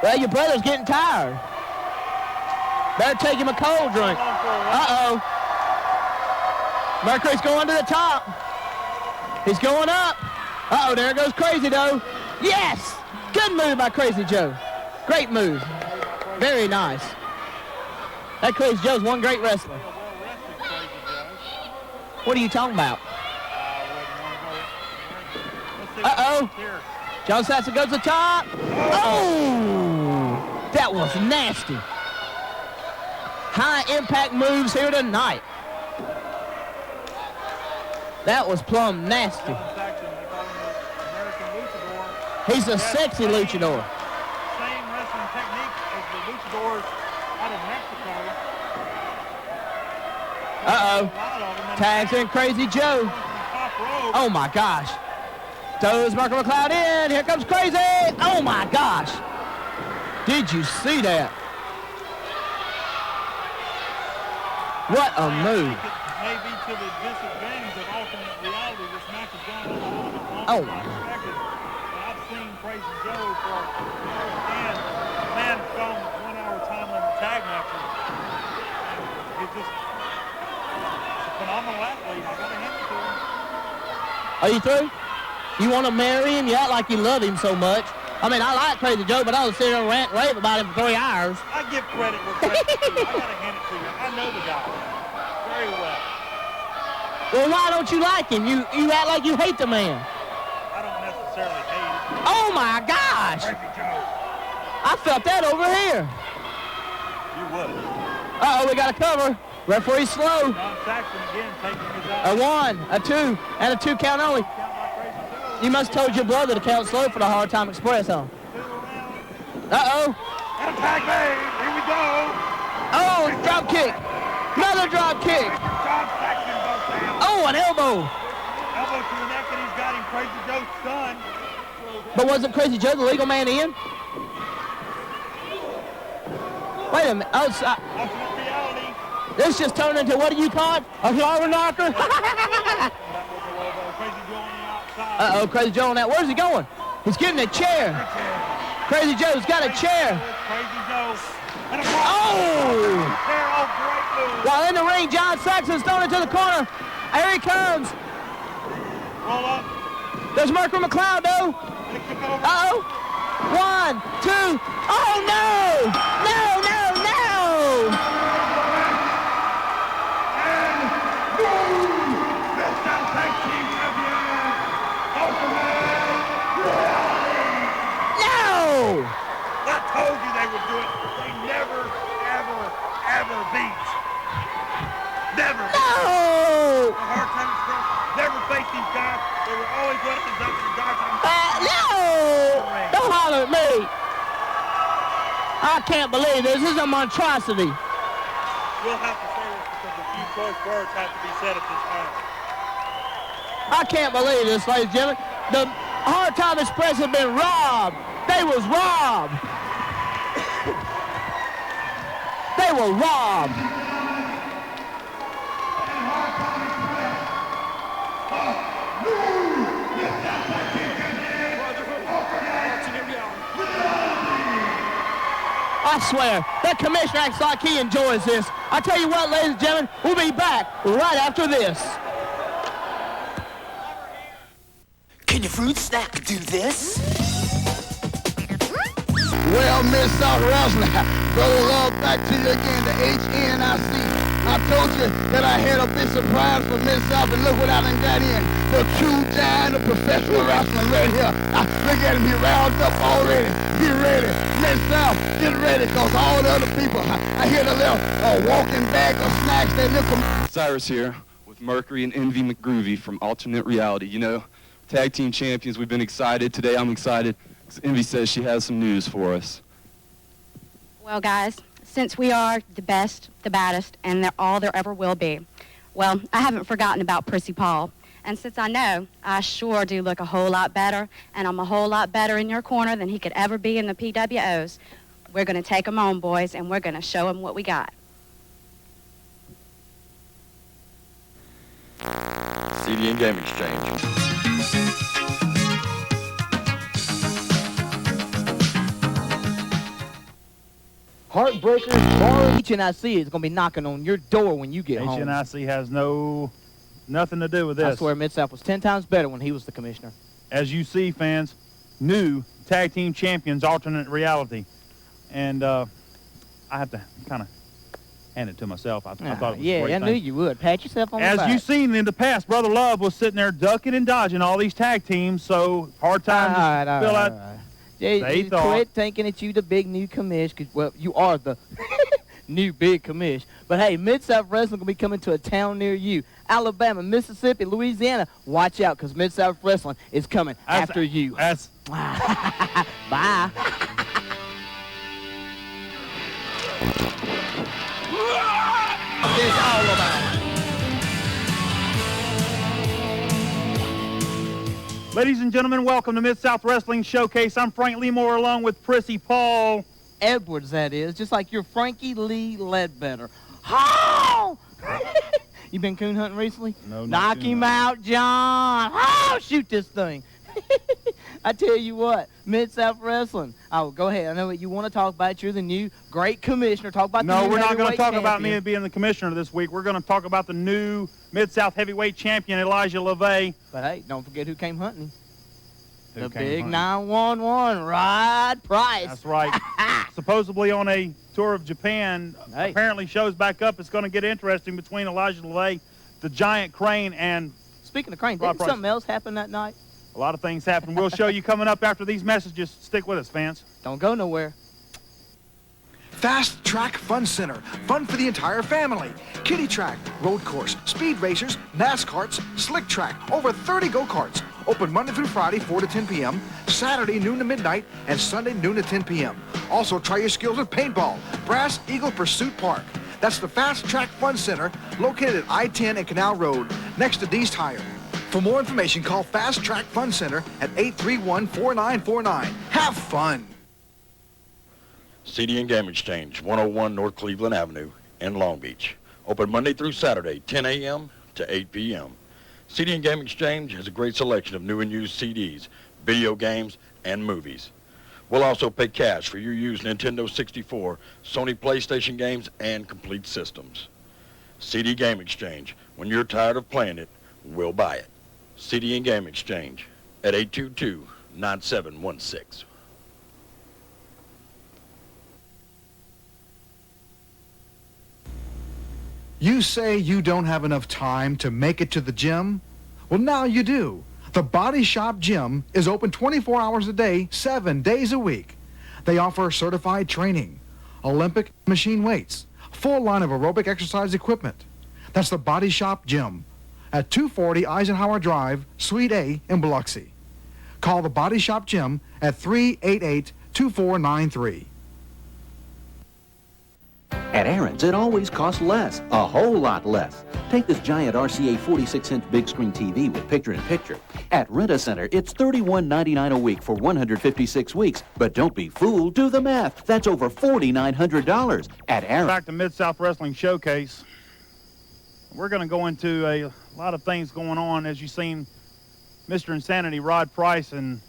Well, your brother's getting tired. Better take him a cold drink. Uh-oh. Mercury's going to the top. He's going up. Uh-oh, there goes Crazy Joe. Yes! Good move by Crazy Joe. Great move. Very nice. That Crazy Joe's one great wrestler. What are you talking about? Uh-oh. John Saxon goes to the top. Oh! That was nasty. High impact moves here tonight. That was plumb nasty. He's a sexy luchador. Same wrestling technique as the luchadors out of Mexico. Uh-oh. Tags in Crazy Joe. Oh, my gosh. Throws Marco McLeod in. Here comes Crazy. Oh, my gosh. Did you see that? What a move. Maybe to the disadvantage of alternate reality, this match has gone on a little bit longer Oh, than I expected. But I've seen Crazy Joe for and man film 1 hour time limit tag matches. And it's just a phenomenal athlete. I gotta hand it to him. Are you through? You want to marry him? You act like you love him so much. I mean, I like Crazy Joe, but I was sitting there and rant and rave about him for 3 hours. I give credit where credit's due. I gotta hand it to you. I know the guy very well. Well, why don't you like him? You act like you hate the man. I don't necessarily hate him. Oh, my gosh. Crazy Joe. I felt that over here. You would. Uh-oh, we got a cover. Referee slow. John Saxon again taking his A one, a two, and a 2 count only. You must have told your brother to count slow for the Hard Time Express, huh? Uh-oh. And a tag made. Here we go. Oh, drop kick. Another drop kick. John Saxon goes down. Oh, an elbow. Elbow to the neck, and he's got him. Crazy Joe's stunned. But wasn't Crazy Joe the legal man in? Wait a minute. Oh, Alternate reality. this just turned into, what do you call it? A flower knocker? Uh-oh, Crazy Joe on that. Where's he going? He's getting a chair. Crazy Joe's got a chair. Crazy Joe. And a Oh! great move. While in the ring, John Saxon's thrown into the corner. Here he comes. Roll up. There's Marco McLeod, though. Uh-oh. 1, 2. Oh, no! No, no, no! No! I told you they would do it. They never, ever, ever beat. Never. No! The Hard Time Express never faced these guys. They were always wrestling up in the dark time. No! Don't holler at me. I can't believe this. This is a monstrosity. We'll have to say this because a few choice words have to be said at this time. I can't believe this, ladies and gentlemen. The Hard Time Express has been robbed. They was robbed. They were robbed. I swear, that commissioner acts like he enjoys this. I tell you what, ladies and gentlemen, we'll be back right after this. Can your fruit snack do this? Well, Miss South Wrestling, Brother Love back to you again, the HNIC. I told you that I had a big surprise for Mid-South, and look what I done got in. The true giant of professional wrestling right here. Look at him, he roused up already. He ready. Mid-South, get ready, because all the other people, I hear the little walking bag of snacks, they look them. Cyrus here with Mercury and Envy McGroovy from Alternate Reality. You know, tag team champions, we've been excited. Today I'm excited because Envy says she has some news for us. Well, guys, since we are the best, the baddest, and they're all there ever will be, well, I haven't forgotten about Prissy Paul. And since I know I sure do look a whole lot better, and I'm a whole lot better in your corner than he could ever be in the PWOs, we're going to take them on, boys, and we're going to show them what we got. CD and Game Exchange. Heartbreakers, Bar HNIC is going to be knocking on your door when you get home. HNIC has nothing to do with this. I swear Mid-South was 10 times better when he was the commissioner. As you see, fans, new tag team champions, Alternate Reality. And I have to kind of hand it to myself. I thought it was a great thing. I knew you would. Pat yourself on the back. As you've seen in the past, Brother Love was sitting there ducking and dodging all these tag teams, so hard time to fill out. You quit thinking that you the big new commish, because, well, you are the new big commish. But, hey, Mid-South Wrestling will be coming to a town near you. Alabama, Mississippi, Louisiana. Watch out, because Mid-South Wrestling is coming after you. Bye. It's all about. Ladies and gentlemen, welcome to Mid-South Wrestling Showcase. I'm Frank Leemore along with Prissy Paul Edwards, that is, just like your Frankie Lee Ledbetter. Oh! You been coon hunting recently? No, knock him out, John. Oh, shoot this thing. I tell you what, Mid-South Wrestling. Oh, go ahead. I know what you want to talk about. You're the new great commissioner. Talk about the new No, we're not going to talk champion. about me being the commissioner this week. We're going to talk about the new Mid-South heavyweight champion, Elijah LeVay. But, hey, don't forget who came hunting him. Who The came big hunting? 911, Rod Price. That's right. Supposedly on a tour of Japan, apparently shows back up. It's going to get interesting between Elijah LeVay, the Giant Crane, and Speaking of Crane, Rod didn't Price. something else happen that night? A lot of things happen. We'll show you coming up after these messages. Stick with us, fans. Don't go nowhere. Fast Track Fun Center. Fun for the entire family. Kiddie track, road course, speed racers, NASCARs, slick track, over 30 go-karts. Open Monday through Friday, 4 to 10 p.m., Saturday, noon to midnight, and Sunday, noon to 10 p.m. Also, try your skills with paintball. Brass Eagle Pursuit Park. That's the Fast Track Fun Center, located at I-10 and Canal Road, next to Dee's Tire. For more information, call Fast Track Fun Center at 831-4949. Have fun. CD and Game Exchange, 101 North Cleveland Avenue in Long Beach. Open Monday through Saturday, 10 a.m. to 8 p.m. CD and Game Exchange has a great selection of new and used CDs, video games, and movies. We'll also pay cash for your used Nintendo 64, Sony PlayStation games, and complete systems. CD Game Exchange. When you're tired of playing it, we'll buy it. CD and Game Exchange at 822-9716. You say you don't have enough time to make it to the gym? Well, now you do. The Body Shop Gym is open 24 hours a day, 7 days a week. They offer certified training, Olympic machine weights, full line of aerobic exercise equipment. That's the Body Shop Gym at 240 Eisenhower Drive, Suite A in Biloxi. Call the Body Shop Gym at 388-2493. At Aaron's, it always costs less, a whole lot less. Take this giant RCA 46-inch big screen TV with picture-in-picture. At Rent-A-Center, it's $31.99 a week for 156 weeks. But don't be fooled, do the math. That's over $4,900 at Aaron's. Back to Mid-South Wrestling Showcase. We're going to go into a lot of things going on. As you've seen, Mr. Insanity, Rod Price, and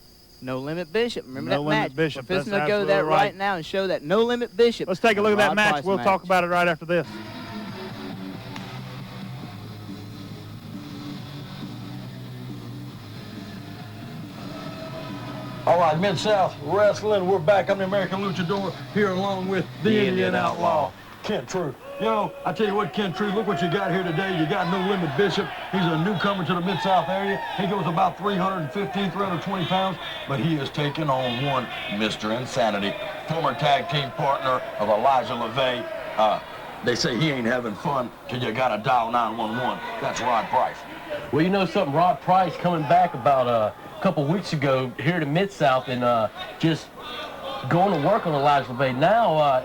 No Limit Bishop. Remember No that Limit match? Bishop. We're fixing That's to go that absolutely right now and show that No Limit Bishop. let's take a look at that Rod match. Price We'll talk about it right after this. All right, Mid-South Wrestling, we're back. I'm the American Luchador here along with the Indian Outlaw, Kent True. You know, I tell you what, Ken True, look what you got here today. You got No Limit Bishop. He's a newcomer to the Mid-South area. He goes about 315, 320 pounds, but he is taking on one Mr. Insanity, former tag team partner of Elijah LeVay. They say he ain't having fun till you got to dial 911. That's Rod Price. Well, you know something, Rod Price coming back about a couple weeks ago here to Mid-South and just going to work on Elijah LeVay. Now,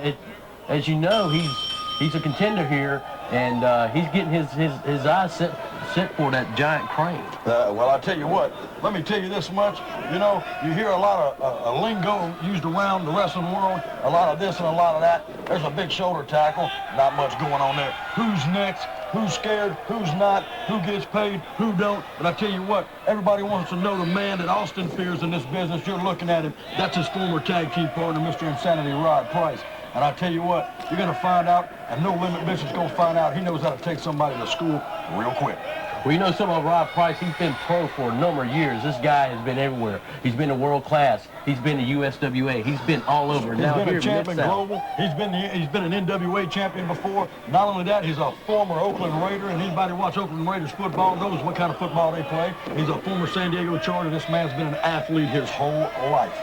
as you know, he's a contender here, and he's getting his eyes set for that giant crane. Well, I'll tell you what, let me tell you this much. You know, you hear a lot of lingo used around the wrestling world, a lot of this and a lot of that. There's a big shoulder tackle, not much going on there. Who's next? Who's scared? Who's not? Who gets paid? Who don't? But I tell you what, everybody wants to know the man that Austin fears in this business. You're looking at him. That's his former tag team partner, Mr. Insanity, Rod Price. And I tell you what, you're going to find out, and No Limit Bishop's going to find out. He knows how to take somebody to school real quick. Well, you know something about Rod Price, he's been pro for a number of years. This guy has been everywhere. He's been to world class. He's been to USWA. He's been all over. He's now been here a champion Mid-South. global. He's been an NWA champion before. Not only that, he's a former Oakland Raider, and anybody who watch Oakland Raiders football knows what kind of football they play. He's a former San Diego Charger. This man's been an athlete his whole life.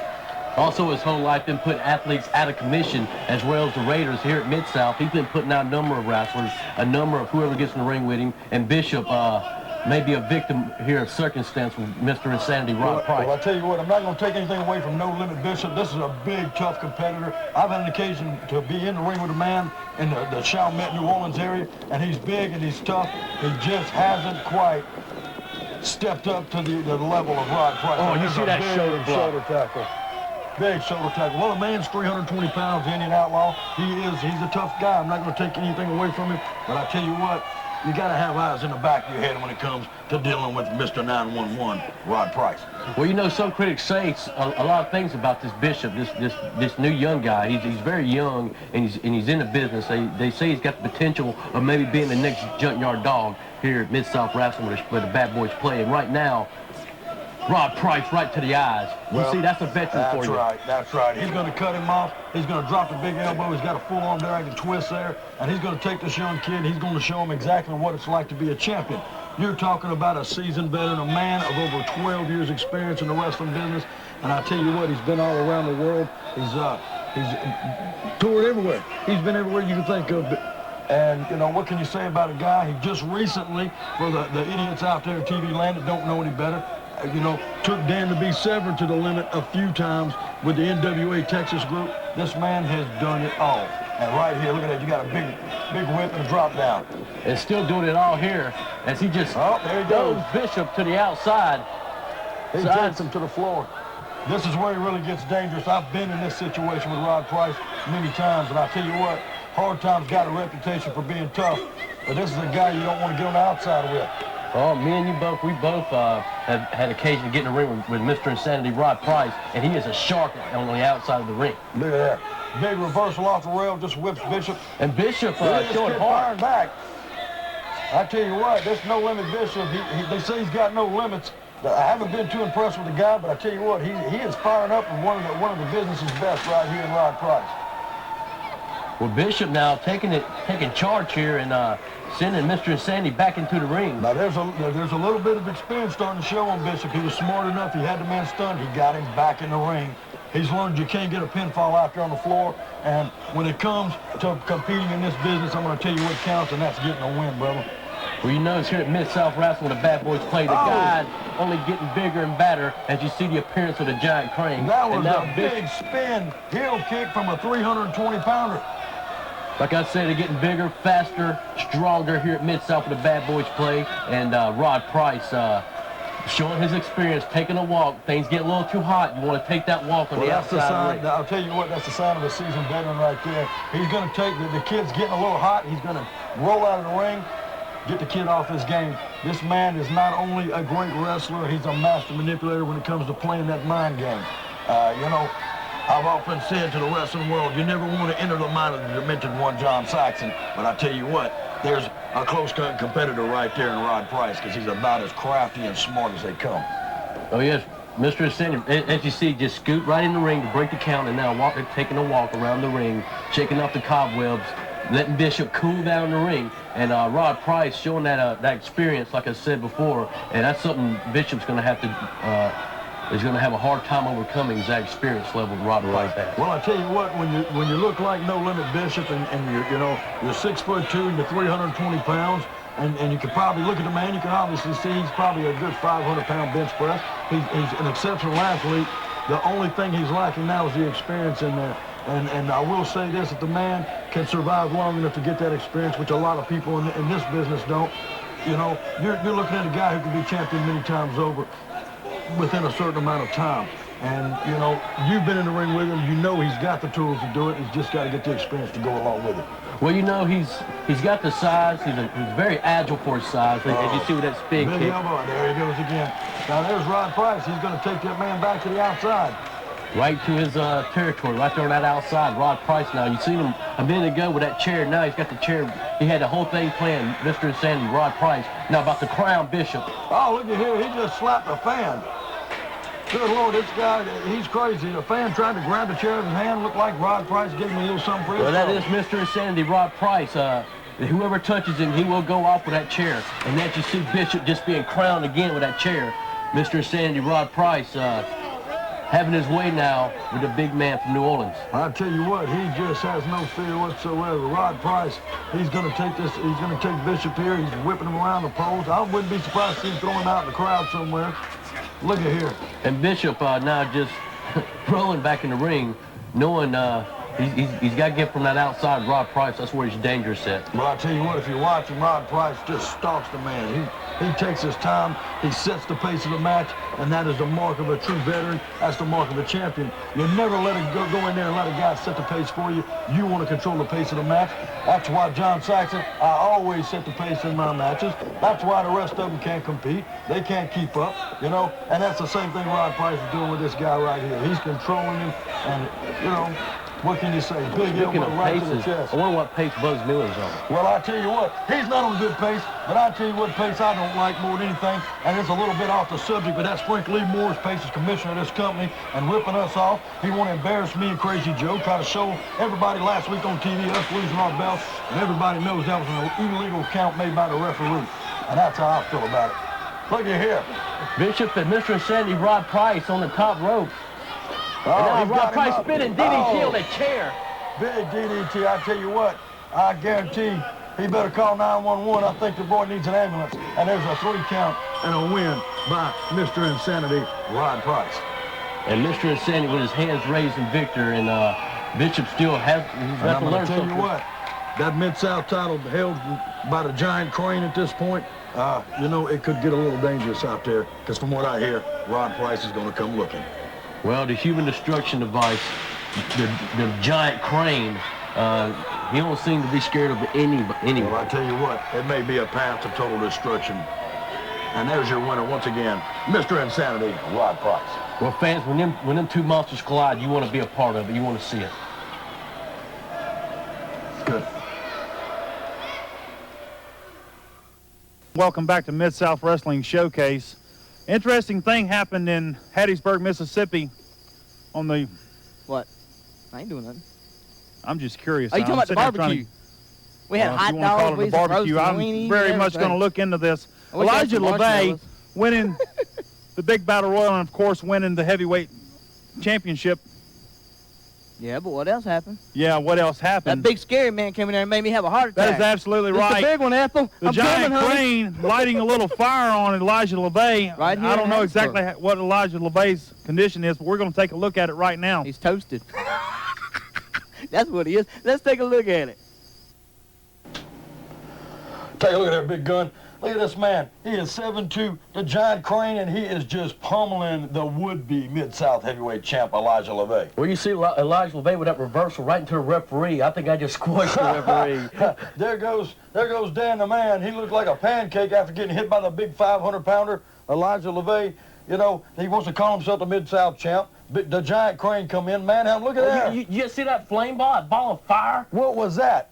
Also, his whole life been putting athletes out of commission, as well as the Raiders here at Mid-South. He's been putting out a number of wrestlers, a number of whoever gets in the ring with him, and Bishop may be a victim here of circumstance with Mr. Insanity, Rod Price. Well, I tell you what, I'm not going to take anything away from No Limit Bishop. This is a big, tough competitor. I've had an occasion to be in the ring with a man in the Chalmette, New Orleans area, and he's big and he's tough. He just hasn't quite stepped up to the level of Rod Price. Oh, you see that shoulder tackle. Big shoulder tackle. Well, the man's 320 pounds, Indian Outlaw. He's a tough guy. I'm not going to take anything away from him, but I tell you what, you got to have eyes in the back of your head when it comes to dealing with Mr. 911, Rod Price. Well, you know, some critics say a lot of things about this Bishop, this new young guy. He's very young, and he's in the business. They say he's got the potential of maybe being the next Junkyard Dog here at Mid-South Wrestling where the Bad Boys play. And right now, Rod Price right to the eyes. You see, that's a veteran for you. That's right. He's going to cut him off. He's going to drop the big elbow. He's got a full-on dragon twist there. And he's going to take this young kid. He's going to show him exactly what it's like to be a champion. You're talking about a seasoned veteran, a man of over 12 years experience in the wrestling business. And I tell you what, he's been all around the world. He's toured everywhere. He's been everywhere you can think of. And, you know, what can you say about a guy? He just recently, for the idiots out there in TV land that don't know any better, you know, took Dan to be severed to the limit a few times with the NWA Texas group. This man has done it all. And right here, look at that, you got a big whip and a drop down. And still doing it all here as he just there he goes. Bishop to the outside. He takes him to the floor. This is where he really gets dangerous. I've been in this situation with Rod Price many times, and I tell you what, Hard Time's got a reputation for being tough, but this is a guy you don't want to get on the outside with. Oh, me and you both, we both have had occasion to get in the ring with Mr. Insanity, Rod Price, and he is a shark on the outside of the ring. Look at that. Big reversal off the rail, just whips Bishop. And Bishop showing hard back. I tell you what, this No Limit Bishop, they say he's got no limits. I haven't been too impressed with the guy, but I tell you what, he is firing up in one of the business's best right here in Rod Price. Well, Bishop now taking charge here and sending Mr. Insanity back into the ring. Now there's a little bit of experience starting to show on Bishop. He was smart enough. He had the man stunned. He got him back in the ring. He's learned you can't get a pinfall out there on the floor. And when it comes to competing in this business, I'm going to tell you what counts, and that's getting a win, brother. Well, you notice here at Mid-South Wrestling, the Bad Boys play, the guy only getting bigger and badder as you see the appearance of the giant crane. That was a big spin heel kick from a 320-pounder. Like I said, they're getting bigger, faster, stronger here at Mid-South with the Bad Boys play. And Rod Price showing his experience, taking a walk. Things get a little too hot. You want to take that walk on the outside of the ring. I'll tell you what, that's the sign of a seasoned veteran right there. He's going to take the kid's getting a little hot. He's going to roll out of the ring, get the kid off his game. This man is not only a great wrestler, he's a master manipulator when it comes to playing that mind game. You know, I've often said to the wrestling world, you never want to enter the mind of the Dimension One John Saxon, but I tell you what, there's a close competitor right there in Rod Price, because he's about as crafty and smart as they come. Oh, yes. Mr. Insanity, as you see, just scoot right in the ring to break the count, and now taking a walk around the ring, shaking off the cobwebs, letting Bishop cool down the ring. And Rod Price showing that experience, like I said before, and that's something Bishop's going to have to is going to have a hard time overcoming, is that experience level Rod Price has. Well, I tell you what, when you look like No Limit Bishop and you're 6'2" and you're 320 pounds, and you can probably look at the man, you can obviously see he's probably a good 500-pound bench press. He's an exceptional athlete. The only thing he's lacking now is the experience in there. And I will say this, if the man can survive long enough to get that experience, which a lot of people in this business don't, you're looking at a guy who can be champion many times over within a certain amount of time. And, you've been in the ring with him. You know he's got the tools to do it. He's just got to get the experience to go along with it. Well, he's got the size. He's very agile for his size. As you see with that spin big kick. Elbow. There he goes again. Now, there's Rod Price. He's going to take that man back to the outside. Right to his territory, right there on that outside. Rod Price now. You seen him a minute ago with that chair. Now he's got the chair. He had the whole thing planned. Mr. Insanity, Rod Price. Now about to crown Bishop. Oh, look at here. He just slapped a fan. Good Lord, this guy, he's crazy. The fan tried to grab the chair in his hand. Looked like Rod Price gave him a little something for his Well, that is Mr. Insanity, Rod Price. Whoever touches him, he will go off with that chair. And that you see Bishop just being crowned again with that chair. Mr. Insanity, Rod Price, having his way now with the big man from New Orleans. I tell you what, he just has no fear whatsoever. Rod Price, he's going to take Bishop here. He's whipping him around the poles. I wouldn't be surprised to see him throw him out in the crowd somewhere. Look at here. And Bishop now just rolling back in the ring, knowing he's got to get from that outside Rod Price. That's where he's dangerous at. Well, I tell you what, if you're watching, Rod Price just stalks the man. He takes his time. He sets the pace of the match, and that is the mark of a true veteran. That's the mark of a champion. You never let it go in there and let a guy set the pace for you. You want to control the pace of the match. That's why John Saxon, I always set the pace in my matches. That's why the rest of them can't compete. They can't keep up, and that's the same thing Rod Price is doing with this guy right here. He's controlling him, and, what can you say? Big elbow right to the chest. I wonder what pace Buzz Miller's on. Well, I tell you what, he's not on good pace, but I tell you what pace I don't like more than anything, and it's a little bit off the subject, but that's Frank Lee Moore's pace as commissioner of this company and ripping us off. He want to embarrass me and Crazy Joe, try to show everybody last week on TV us losing our belts, and everybody knows that was an illegal count made by the referee, and that's how I feel about it. Look at here. Bishop and Mr. Insanity, Rod Price on the top rope. And now Rod Price spinning DDT on that chair. Big DDT, I tell you what, I guarantee he better call 911. I think the boy needs an ambulance. And there's a 3 count and a win by Mr. Insanity, Rod Price. And Mr. Insanity with his hands raised in victor, and Bishop still has to learn something. I'm going to tell you what, that Mid-South title held by the Giant Crane at this point, it could get a little dangerous out there, because from what I hear, Rod Price is going to come looking. Well, the human destruction device, the Giant Crane, he don't seem to be scared of anybody. Well, I tell you what, it may be a path to total destruction. And there's your winner once again, Mr. Insanity, Rod Price. Well, fans, when them two monsters collide, you want to be a part of it. You want to see it. Good. Welcome back to Mid-South Wrestling Showcase. Interesting thing happened in Hattiesburg, Mississippi on the... What? I ain't doing nothing. I'm just curious. Are you talking about the barbecue? We had hot dogs, we had barbecue. I'm very much going to look into this. Elijah LeVay winning the big battle royal and, of course, winning the heavyweight championship. Yeah, but what else happened? Yeah, what else happened? That big scary man came in there and made me have a heart attack. That is absolutely right. It's a big one, Ethel. The Giant Crane lighting a little fire on Elijah LeVay. Right here I don't know exactly what Elijah LeVay's condition is, but we're going to take a look at it right now. He's toasted. That's what he is. Let's take a look at it. Take a look at that big gun. Look at this man. He is 7'2", the Giant Crane, and he is just pummeling the would-be Mid-South heavyweight champ, Elijah LeVay. Well, you see Elijah LeVay with that reversal right into the referee. I think I just squashed the referee. There goes Dan the man. He looked like a pancake after getting hit by the big 500-pounder, Elijah LeVay. He wants to call himself the Mid-South champ. The Giant Crane come in, man. Look at that. You just see that flame ball, that ball of fire? What was that?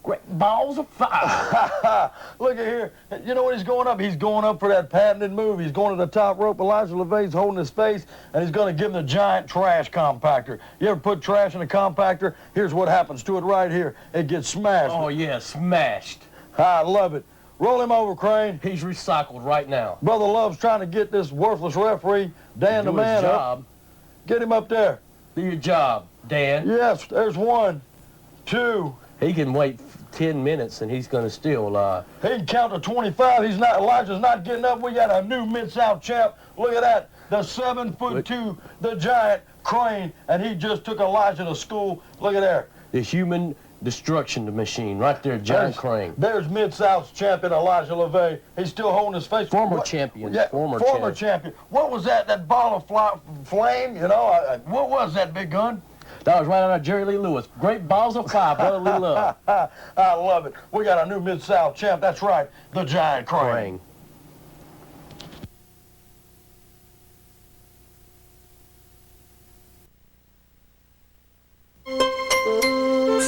Great balls of fire. Look at here. You know what he's going up? He's going up for that patented move. He's going to the top rope. Elijah LeVay's holding his face, and he's going to give him the giant trash compactor. You ever put trash in a compactor? Here's what happens to it right here. It gets smashed. Oh, yeah, smashed. I love it. Roll him over, Crane. He's recycled right now. Brother Love's trying to get this worthless referee, Dan the man, up. Get him up there. Do your job, Dan. Yes, there's 1, 2. He can wait 10 minutes and he's going to still He can count to 25. Elijah's not getting up. We got a new Mid-South champ. Look at that. The 7'2", the giant Crane, and he just took Elijah to school. Look at there. The human destruction machine right there, giant Crane. There's Mid-South's champion Elijah LeVay. He's still holding his face. Former champion. Yeah, former champion. What was that? That ball of flame? You know, what was that, big gun? That was right out of Jerry Lee Lewis. Great balls of fire, brotherly love. I love it. We got a new Mid-South champ. That's right, the giant Crane.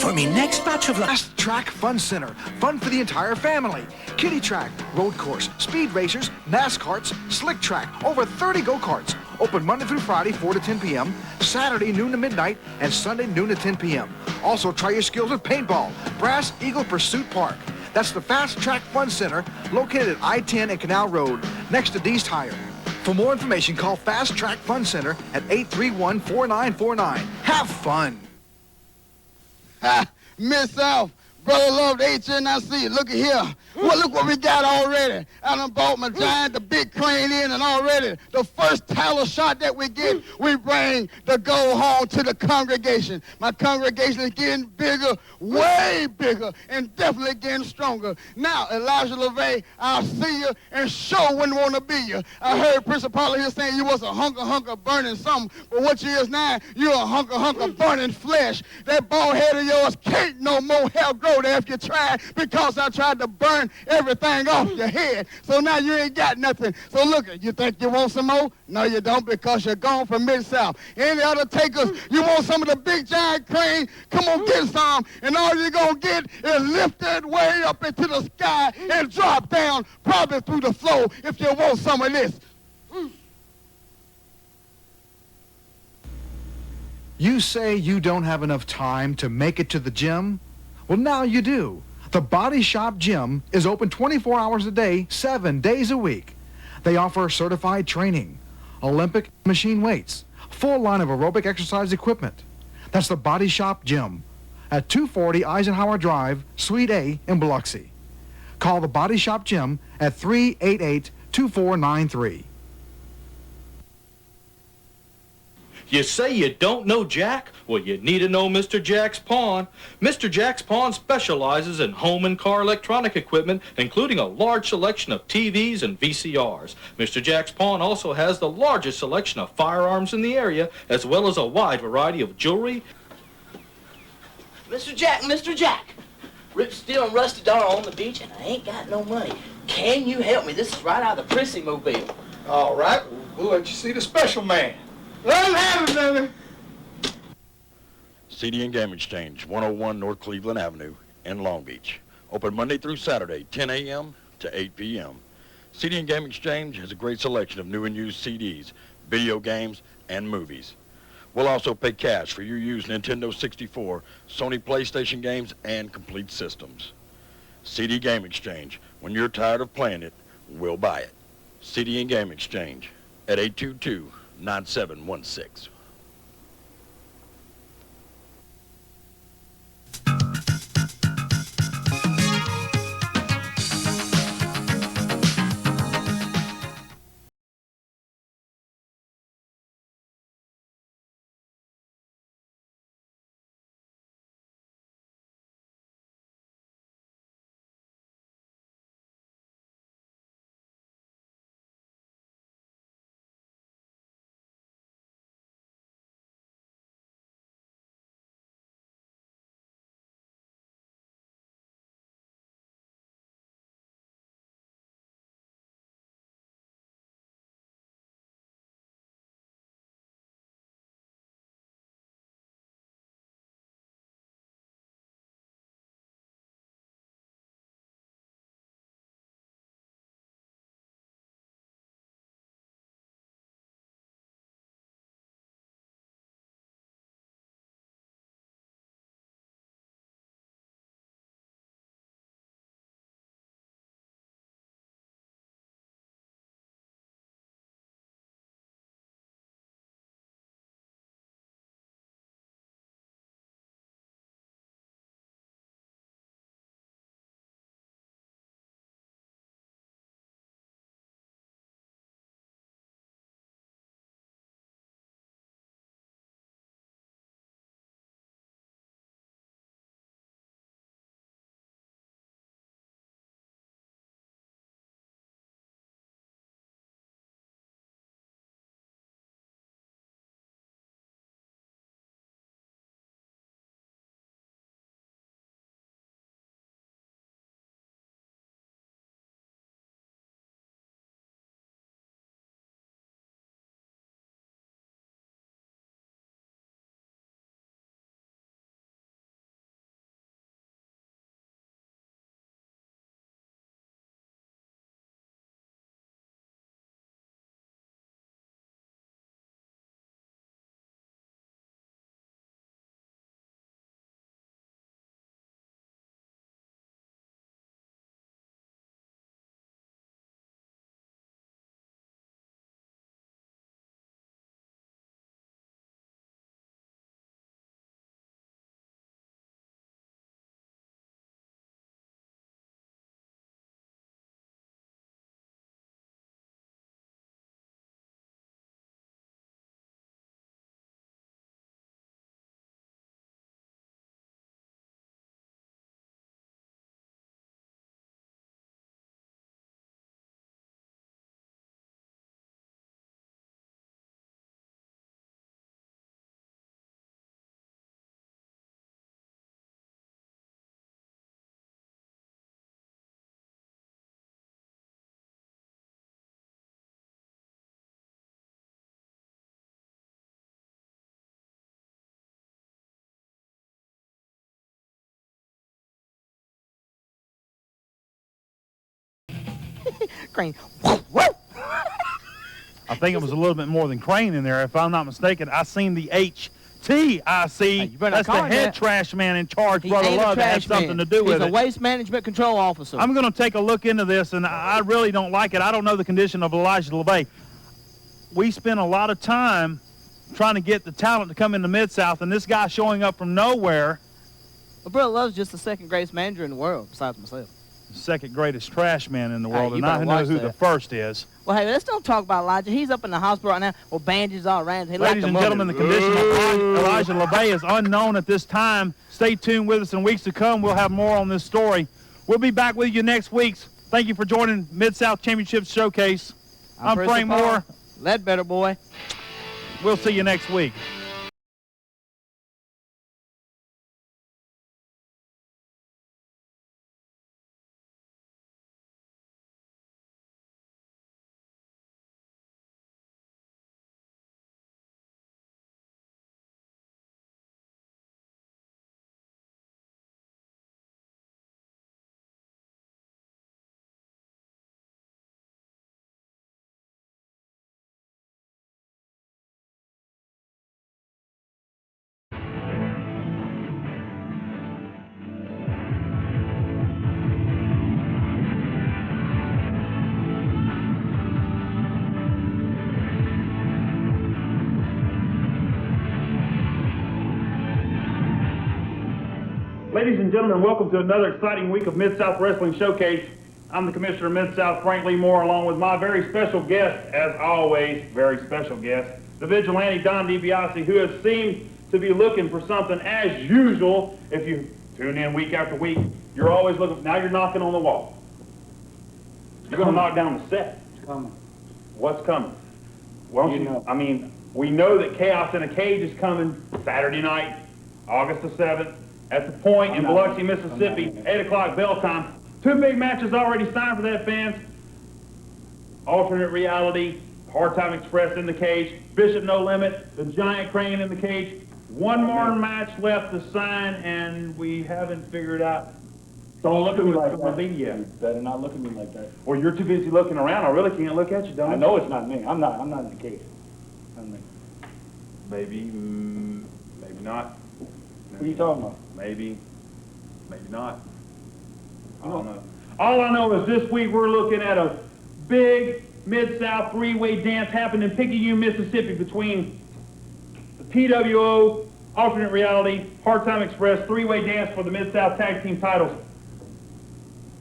For me next batch of Fast Track Fun Center. Fun for the entire family. Kiddie track, road course, speed racers, NASCARs, slick track, over 30 go-karts. Open Monday through Friday, 4 to 10 p.m., Saturday, noon to midnight, and Sunday, noon to 10 p.m. Also, try your skills with paintball. Brass Eagle Pursuit Park. That's the Fast Track Fun Center, located at I-10 and Canal Road, next to Dee's Tire. For more information, call Fast Track Fun Center at 831-4949. Have fun. Mid-South, Brother Love, the HNIC. Look at here. Well, look what we got already. I done bought my giant, the big Crane in, and already the first title shot that we get, we bring the gold home to the congregation. My congregation is getting bigger, way bigger, and definitely getting stronger. Now, Elijah LeVay, I'll see you and sure wouldn't want to be you. I heard Principal here saying you was a hunker burning something, but what you is now, you're a hunker burning flesh. That bald head of yours can't no more hair grow there if you try, because I tried to burn everything off your head. So now you ain't got nothing. So look, you think you want some more? No, you don't, because you're gone from Mid-South. Any other takers, you want some of the big giant Crane? Come on, get some. And all you're going to get is lifted way up into the sky and drop down, probably through the floor, if you want some of this. You say you don't have enough time to make it to the gym? Well, now you do. The Body Shop Gym is open 24 hours a day, 7 days a week. They offer certified training, Olympic machine weights, full line of aerobic exercise equipment. That's the Body Shop Gym at 240 Eisenhower Drive, Suite A in Biloxi. Call the Body Shop Gym at 388-2493. You say you don't know Jack? Well, you need to know Mr. Jack's Pawn. Mr. Jack's Pawn specializes in home and car electronic equipment, including a large selection of TVs and VCRs. Mr. Jack's Pawn also has the largest selection of firearms in the area, as well as a wide variety of jewelry. Mr. Jack, Rip Steele and Rusty Dar are on the beach, and I ain't got no money. Can you help me? This is right out of the Prissy Mobile. All right, we'll let you see the special man. Let him have it, baby. CD and Game Exchange, 101 North Cleveland Avenue in Long Beach. Open Monday through Saturday, 10 a.m. to 8 p.m. CD and Game Exchange has a great selection of new and used CDs, video games, and movies. We'll also pay cash for your used Nintendo 64, Sony PlayStation games, and complete systems. CD Game Exchange. When you're tired of playing it, we'll buy it. CD and Game Exchange at 822-9716. Crane. I think it was a little bit more than Crane in there. If I'm not mistaken, I seen the HTIC. That's the head trash man in charge. Brother Love had something to do with it. He's a waste management control officer. I'm going to take a look into this, and I really don't like it. I don't know the condition of Elijah LeVay. We spent a lot of time trying to get the talent to come into Mid-South, and this guy showing up from nowhere. But Brother Love's just the second greatest manager in the world, besides myself. Second greatest trash man in the world, Hey, and I know who the first is. Well, hey, let's don't talk about Elijah. He's up in the hospital right now with bandages all around. Ladies and gentlemen, the condition of Elijah LeVay is unknown at this time. Stay tuned with us in weeks to come. We'll have more on this story. We'll be back with you next week. Thank you for joining Mid-South Championship Showcase. I'm Frank Moore. Ledbetter boy. We'll see you next week. Ladies and gentlemen, welcome to another exciting week of Mid-South Wrestling Showcase. I'm the Commissioner of Mid-South, Frank Lee Moore, along with my very special guest, as always, very special guest, the vigilante Don DiBiase, who has seemed to be looking for something as usual. If you tune in week after week, you're always looking. Now you're knocking on the wall. You're going to knock down the set. It's coming. What's coming? Won't you know? I mean, we know that Chaos in a Cage is coming Saturday night, August the 7th. At the Point in Biloxi, Mississippi, 8 o'clock bell time. 2 big matches already signed for that, fans. Alternate Reality, Hard Time Express in the cage, Bishop No Limit, the Giant Crane in the cage. One more match left to sign, and we haven't figured out. Don't look at me like that. Yet. You better not look at me like that. Well, you're too busy looking around. I really can't look at you, don't I know it's not me. I'm not in the cage. Maybe not. What are you talking about? Maybe not. I don't know. All I know is this week we're looking at a big Mid-South three-way dance happening in Picayune, Mississippi between the PWO, Alternate Reality, Hard Time Express, three-way dance for the Mid-South Tag Team titles.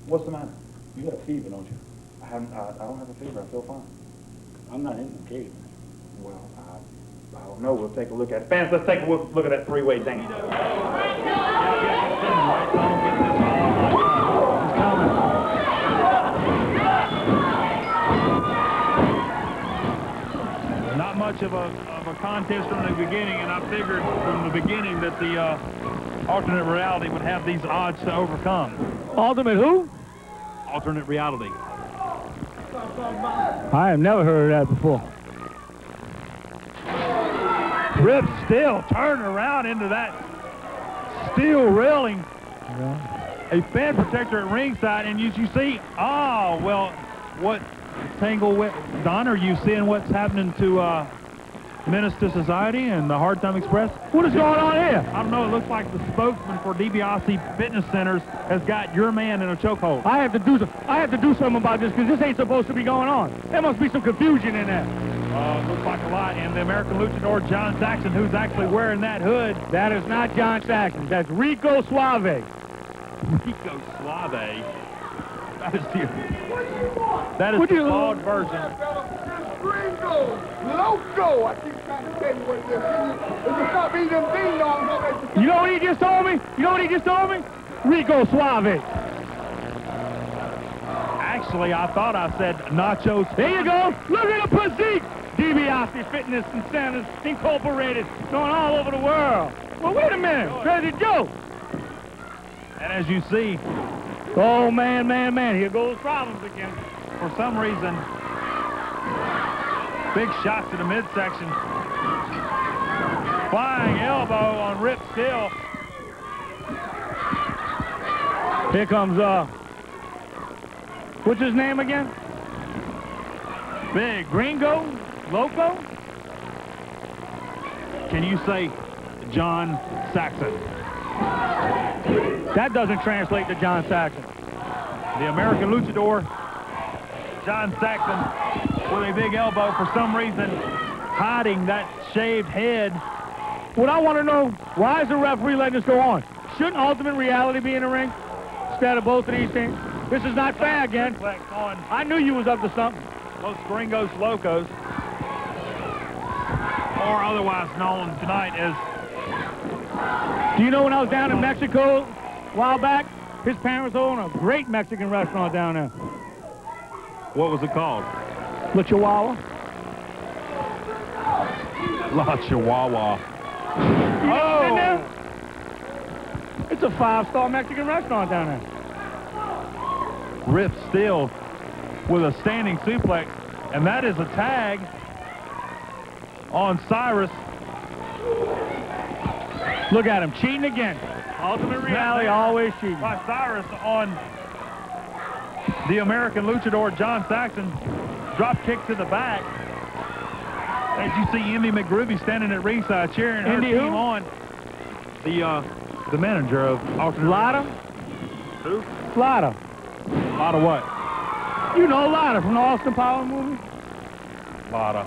What's the matter? You got a fever, don't you? I don't have a fever. I feel fine. I'm not in the cage. Well, I don't know. We'll take a look at it. Fans, let's take a look at that three-way dance. Not much of a contest from the beginning, and I figured from the beginning that the Alternate Reality would have these odds to overcome. Ultimate who? Alternate Reality. I have never heard of that before. Rip Still turning around into that steel railing. A fan protector at ringside, and you see, what Tangle with Don, are you seeing what's happening to Menace to Society and the Hard Time Express? What is going on here? I don't know. It looks like the spokesman for DiBiase Fitness Centers has got your man in a chokehold. I have to do something about this because this ain't supposed to be going on. There must be some confusion in there. Looks like a lot. And the American Luchador John Saxon, who's actually wearing that hood. That is not John Saxon. That's Rico Suave. Rico Suave. That is the flawed version. Gringo, loco. I keep trying to tell you what it is. It's stop eating them ding-dongs. You know what he just told me? You know what he just told me? Rico Suave. Actually, I thought I said Nachos. There you go. Look at the physique. DiBiase Fitness and Centers Incorporated, going all over the world. Well, wait a minute. Crazy Joe. And as you see, oh, man, here goes problems again. For some reason, big shot to the midsection. Flying elbow on Rip Still. Here comes What's his name again? Big. Gringo? Loco? Can you say John Saxon? That doesn't translate to John Saxon. The American Luchador, John Saxon, with a big elbow, for some reason hiding that shaved head. What I want to know, why is the referee letting this go on? Shouldn't Ultimate Reality be in the ring instead of both of these teams? This is not fair again. I knew you was up to something. Los Gringos Locos, or otherwise known tonight as... Do you know when I was down in Mexico a while back, his parents owned a great Mexican restaurant down there. What was it called? La Chihuahua. La Chihuahua. Oh! It's a 5-star Mexican restaurant down there. Rip Steele with a standing suplex, and that is a tag on Cyrus. Look at him, cheating again. Ultimate Reality always cheating. By Cyrus on the American Luchador, John Saxon. Drop kick to the back. As you see Indy McGroovy standing at ringside cheering her Indy team who? on. The manager of Alternate. Lada? Who? Lada. Lada what? You know Lada from the Austin Power movie? Lada.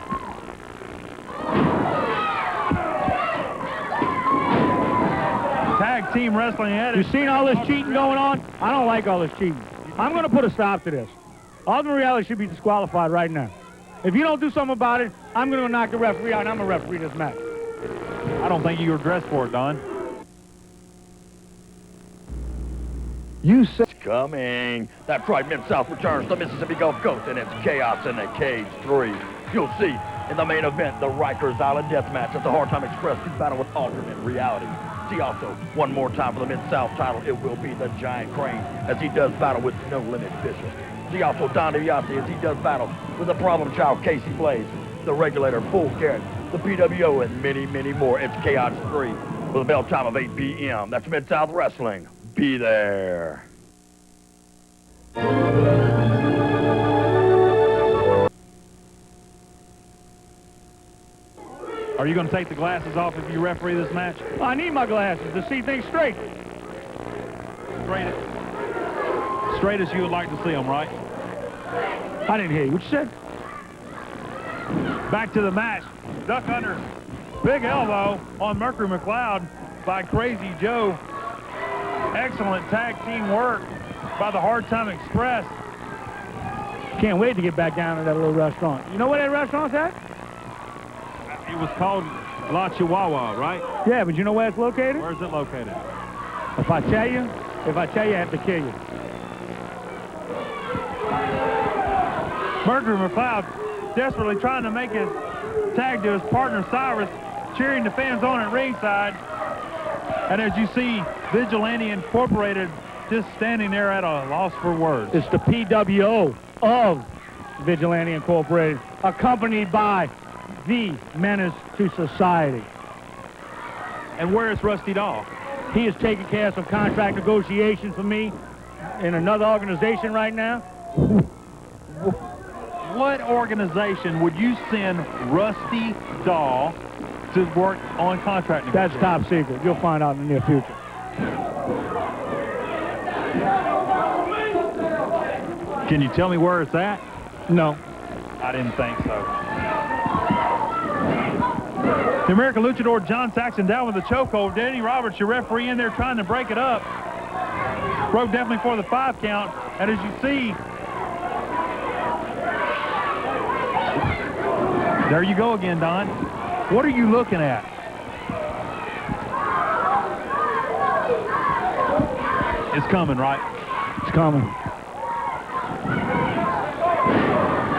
Tag team wrestling at it. You seen all this cheating going on? I don't like all this cheating. I'm going to put a stop to this. Ultimate Reality should be disqualified right now. If you don't do something about it, I'm going to knock the referee out, and I'm going to referee this match. I don't think you were dressed for it, Don. You say it's coming. That's right, Mid-South returns to Mississippi Gulf Coast, and it's Chaos in the Cage 3. You'll see in the main event the Rikers Island death match at the Hard Time Express to battle with Alternate Reality. See also, one more time for the Mid-South title, it will be the Giant Crane as he does battle with No Limit Bishop. See also Don DiBiase as he does battle with the problem child Casey Blaze, the Regulator, Bull Garrett, the PWO, and many, many more. It's Chaos 3 with a bell time of 8 p.m. That's Mid-South Wrestling. Be there. Are you going to take the glasses off if you referee this match? I need my glasses to see things straight. Straight as you would like to see them, right? I didn't hear you. What you said? Back to the match. Duck under. Big elbow on Mercury McLeod by Crazy Joe. Excellent tag team work by the Hard Time Express. Can't wait to get back down to that little restaurant. You know where that restaurant's at? It was called La Chihuahua, right? Yeah, but you know where it's located? Where is it located? If I tell you, I have to kill you. Mercury McLeod desperately trying to make his tag to his partner Cyrus, cheering the fans on at ringside. And as you see, Vigilante Incorporated just standing there at a loss for words. It's the PWO of Vigilante Incorporated, accompanied by the Menace to Society. And where is Rusty Doll? He is taking care of some contract negotiations for me in another organization right now. What organization would you send Rusty Doll to work on contract negotiations? That's top secret. You'll find out in the near future. Can you tell me where it's at? No. I didn't think so. The American Luchador, John Saxon, down with the chokehold. Danny Roberts, your referee, in there trying to break it up. Broke definitely for the 5 count. And as you see, there you go again, Don. What are you looking at? It's coming, right? It's coming.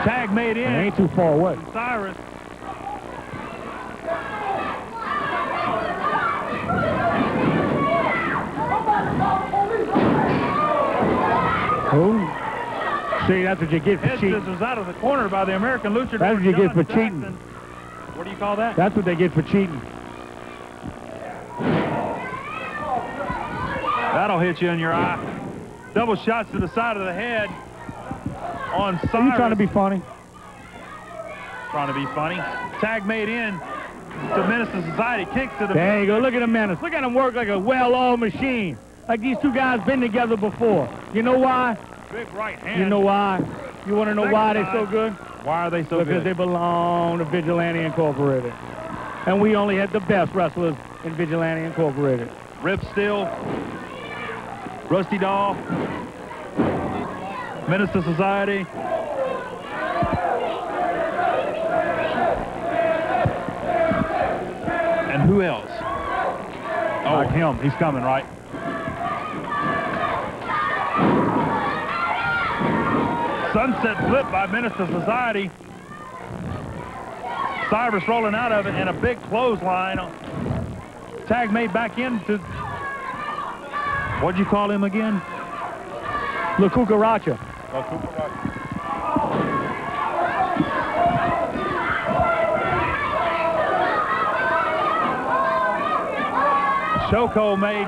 Tag made in. It ain't too far away. Cyrus. Oh. See, that's what you get for cheating. This is out of the corner by the American Luchador. That's what you get for John cheating. Saxon. What do you call that? That's what they get for cheating. That'll hit you in your eye. Double shots to the side of the head. on Cyrus. Are you trying to be funny? Trying to be funny. Tag made in to Menace to Society. Kicks to the... There you go. Look at the Menace. Look at him work like a well-oiled machine. Like these two guys been together before. You know why? Big right hand. You know why? You want to know why they're so good? Why are they so good? Because they belong to Vigilante Incorporated. And we only had the best wrestlers in Vigilante Incorporated. Rip Still, Rusty Doll, Menace to Society. And who else? Oh, him. He's coming, right? Sunset flip by Menace to Society. Cyrus rolling out of it, and a big clothesline. Tag made back into... What'd you call him again? La Cucaracha. La Cucaracha. Shoko made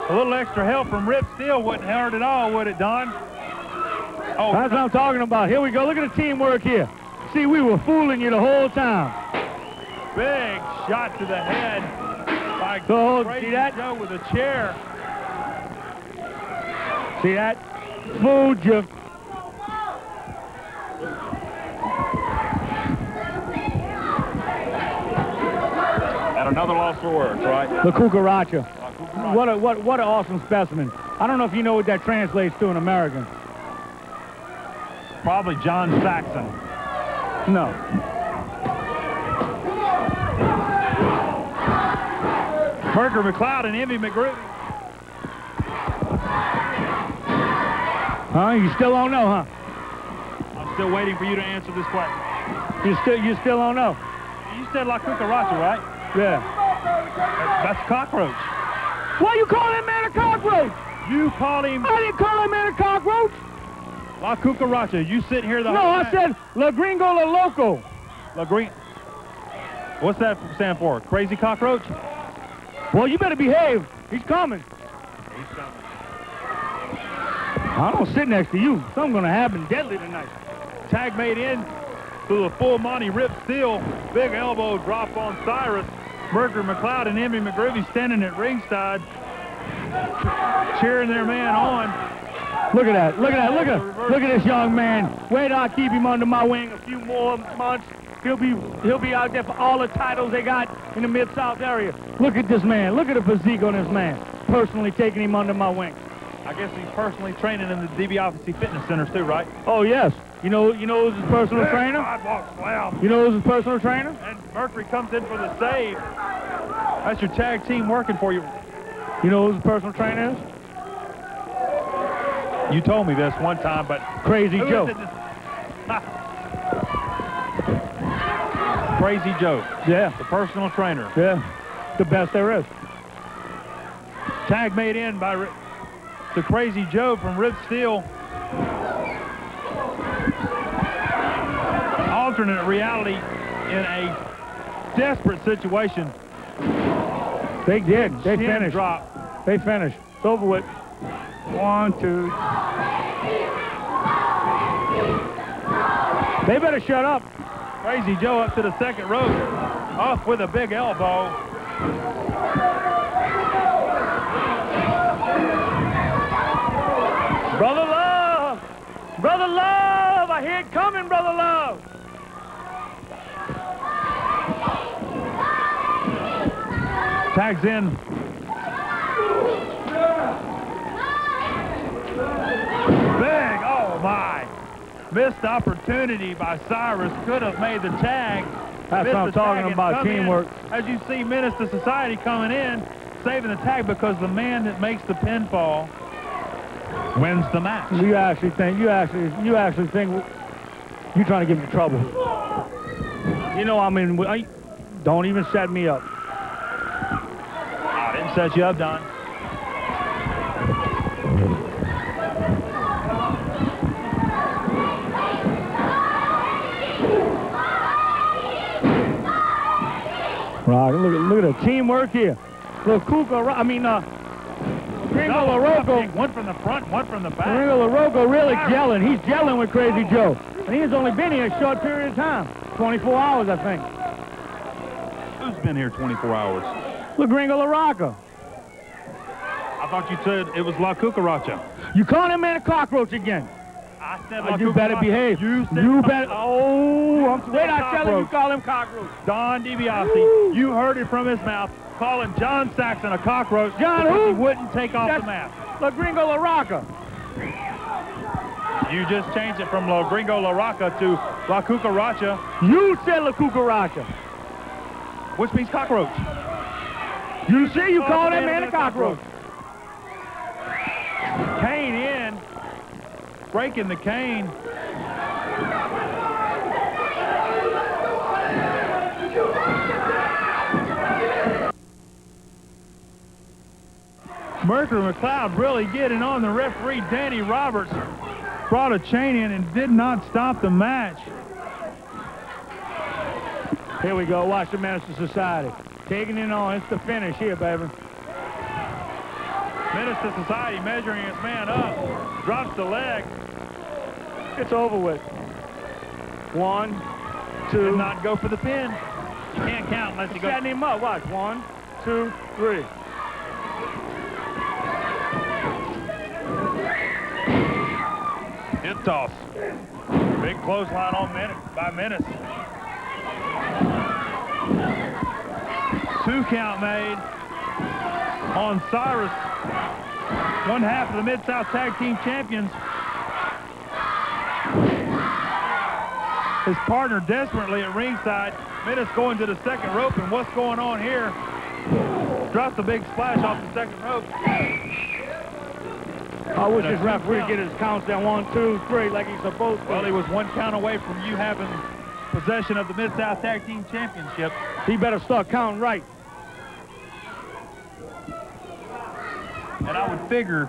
a little extra help from Rip Steel. Wouldn't hurt at all, would it, Don? Oh, that's what I'm talking about. Here we go. Look at the teamwork here. See, we were fooling you the whole time. Big shot to the head by see that? Joe with a chair. See that? Fooled you. And another loss for words, right? La Cucaracha. What an awesome specimen. I don't know if you know what that translates to in American. Probably John Saxon. No. Mercury McLeod and Emmy McGrew. Huh? You still don't know, huh? I'm still waiting for you to answer this question. You still don't know? You said La Cucaracha, right? Yeah. That's cockroach. Why you call that man a cockroach? You called him... I didn't call that man a cockroach. La Cucaracha. You sit here the whole time. No, I said La Gringo La Loco. La Gringo. What's that stand for? Crazy cockroach? Well, you better behave. He's coming. He's coming. I don't sit next to you. Something's going to happen deadly tonight. Tag made in to the full Monty Rip Steel. Big elbow drop on Cyrus. Mercury McLeod and Emmy McGreevy standing at ringside, cheering their man on. Look at that. Look at that. Look at this young man. Wait till I keep him under my wing a few more months. He'll be out there for all the titles they got in the Mid-South area. Look at this man. Look at the physique on this man. Personally taking him under my wing. I guess he's personally training in the DiBiase Fitness Centers too, right? Oh, yes. You know who's his personal trainer? You know who's his personal trainer? And Mercury comes in for the save. That's your tag team working for you. You know who his personal trainer is? You told me this one time, but... Crazy Joe. Crazy Joe. Yeah. The personal trainer. Yeah. The best there is. Tag made in by the Crazy Joe from Rip Steel. Alternate reality in a desperate situation. They did. They Chin finished. Drop. They finished. It's over with. 1, 2. They better shut up. Crazy Joe up to the second rope. Off with a big elbow. Brother Love! Brother Love! I hear it coming, Brother Love! Tags in. Big, oh my. Missed opportunity by Cyrus. Could have made the tag. That's what I'm talking about, teamwork. As you see Menace to Society coming in, saving the tag because the man that makes the pinfall wins the match. You actually think you're trying to give me trouble. You know, I mean, don't even set me up. I didn't set you up, Don. Right, look at the teamwork here. Look, Gringo LaRocco. One from the front, one from the back. Gringo LaRocco really gelling. He's gelling with Crazy Joe. And he has only been here a short period of time. 24 hours, I think. Who's been here 24 hours? Look, Gringo LaRocco. I thought you said it was La Cucaracha. You call him man a cockroach again. I said La You better Cucaracha. behave. You better. Oh, I'm wait, I tell him you call him cockroach. Don DiBiase, you heard it from his mouth, calling John Saxon a cockroach. John because who? He wouldn't take off the mask. La Gringo LaRocca. You just changed it from La Gringo LaRocca to La Cucaracha. You said La Cucaracha. Which means cockroach. You see, you call that man a cockroach. Cane in, breaking the cane. Mercury McLeod really getting on the referee. Danny Roberts brought a chain in and did not stop the match. Here we go. Watch the Minister Society. Taking it on. It's the finish here, baby. Minister Society measuring his man up. Drops the leg. It's over with. 1, 2. Did not go for the pin. You can't count unless you go. Setting him up. Watch. 1, 2, 3. Hip toss. Big clothesline on by Menace. 2 count made on Cyrus. 1/2 of the Mid-South Tag Team Champions. His partner desperately at ringside. Menace going to the second rope, and what's going on here? Drops a big splash off the second rope. I wish this referee would get his counts down 1, 2, 3 like he's supposed to. Well, he was 1 count away from you having possession of the Mid-South Tag Team Championship. He better start counting right. And I would figure,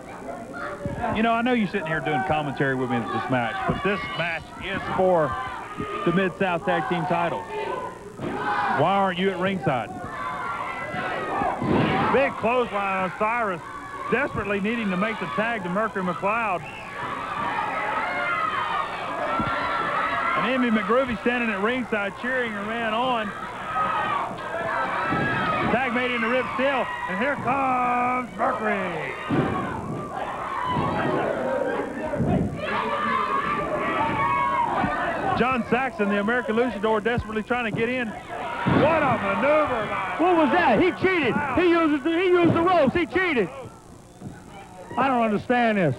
you know, I know you're sitting here doing commentary with me at this match, but this match is for the Mid-South Tag Team titles. Why aren't you at ringside? Big clothesline on Cyrus, desperately needing to make the tag to Mercury McLeod. And Emmy McGroovy standing at ringside cheering her man on. Tag made into Rip Still, and here comes Mercury. John Saxon, the American Luchador, desperately trying to get in. What a maneuver! What was that? He cheated. He used the ropes. He cheated. I don't understand this.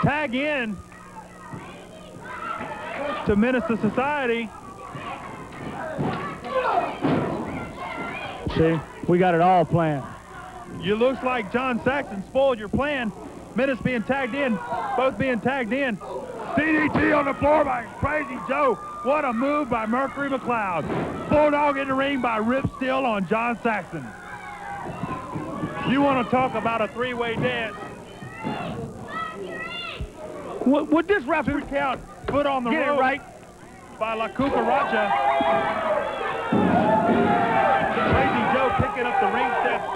Tag in to Minister Society. See, we got it all planned. You looks like John Saxon spoiled your plan. Menace being tagged in, both being tagged in. DDT on the floor by Crazy Joe. What a move by Mercury McLeod. Bulldog in the ring by Rip Still on John Saxon. You want to talk about a 3-way dance? What this referee 2 count, foot on the get rope it right by La Cucaracha. Crazy Joe picking up the ring steps.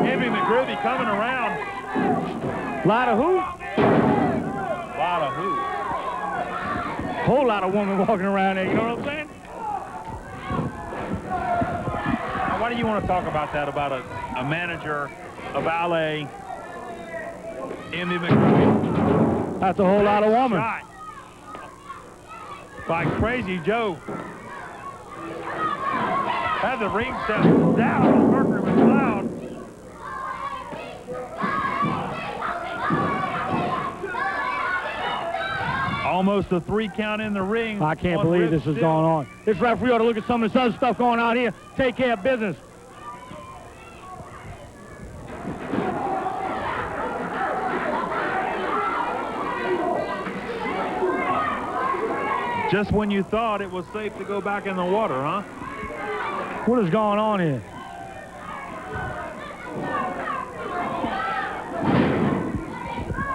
Emmy McGroovy coming around. Lot of who? Lot of who? Whole lot of women walking around there. You know what I'm saying? Now, why do you want to talk about that? About a manager, a valet, Emmy McGroovy. That's a whole lot of women. Shot by Crazy Joe. Had the ring steps down on Mercury McLeod. Almost a 3 count in the ring. I can't believe this is going on. This referee ought to look at some of this other stuff going on here. Take care of business. Just when you thought it was safe to go back in the water, huh? What is going on here?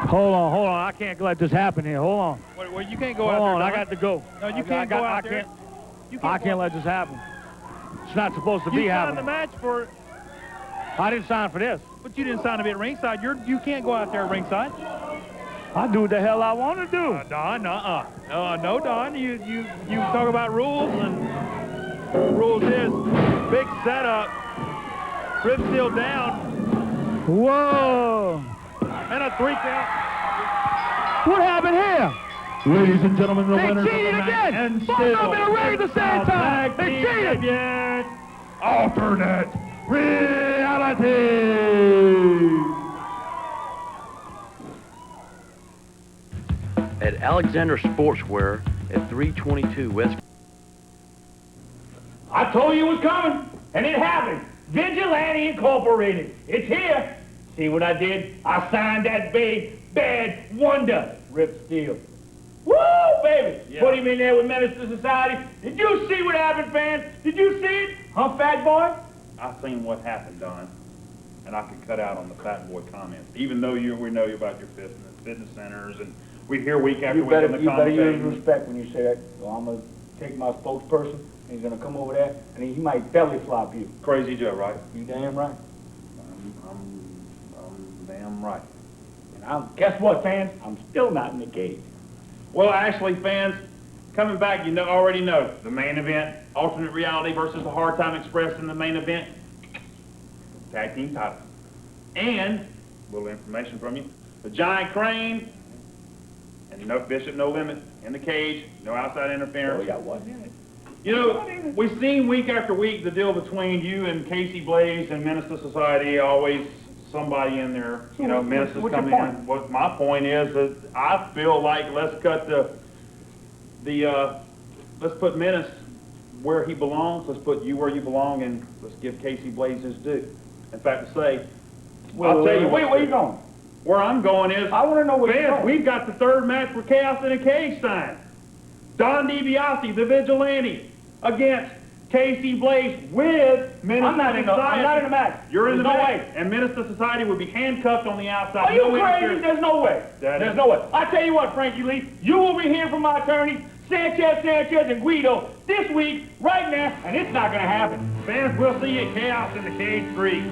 Hold on. I can't let this happen here. Hold on. Well, you can't go Hold out there. on, I Don. got to go. No, you can't go out there. I can't let this happen. It's not supposed to be You signed happening. the match for it, I didn't sign for this. but you didn't sign to be at ringside. You can't go out there at ringside. I do what the hell I want to do. Don, no, Don. You talk about rules, and the rules is big setup, rib seal down, Whoa! and a 3 count. What happened here? Ladies and gentlemen, the They winners of cheated the match again. and Both still of them in a ring at the same time. tag They team cheated. champion, alternate reality. At Alexander Sportswear at 322 West. I told you it was coming, and it happened. Vigilante Incorporated. It's here. See what I did? I signed that big, bad wonder, Rip Steel. Woo, baby! Yeah. Put him in there with Menace to Society. Did you see what happened, fans? Did you see it? Huh, fat boy? I seen what happened, Don. And I can cut out on the fat boy comments. Even though we know you about your fitness centers, and we hear week after week in the You better use conversation. respect when you say that. So I'm gonna take my spokesperson, and he's gonna come over there, and he might belly flop you. Crazy Joe, right? You damn right. I'm damn right. And guess what, fans? I'm still not in the cage. Well, actually, fans, coming back, you already know the main event, Alternate Reality versus the Hard Time Express in the main event, tag team title. And, a little information from you, the Giant Crane and no Bishop, no limit in the cage, no outside interference. Oh, yeah, what? You know, we've seen week after week the deal between you and Casey Blaze and Menace to Society, always somebody in there, you know, Menace is what's your coming in. point? What my point is that I feel like let's cut let's put Menace where he belongs, let's put you where you belong, and let's give Casey Blaze his due. In fact, to say, I'll tell you where you going? Where I'm going is, I want to know where you're fans, going. we've got the third match for Chaos in a Cage signed. Don DiBiase, the Vigilante, against Casey Blaze with Menace I'm not to in the Society. match. You're in the There's no match. way. And Menace to Society would be handcuffed on the outside. Are you No crazy? interference. There's no way. There's no way. I tell you what, Frankie Lee, you will be hearing from my attorneys, Sanchez, and Guido this week, right now, and it's not going to happen. Fans, we'll see you at Chaos in the Cage 3.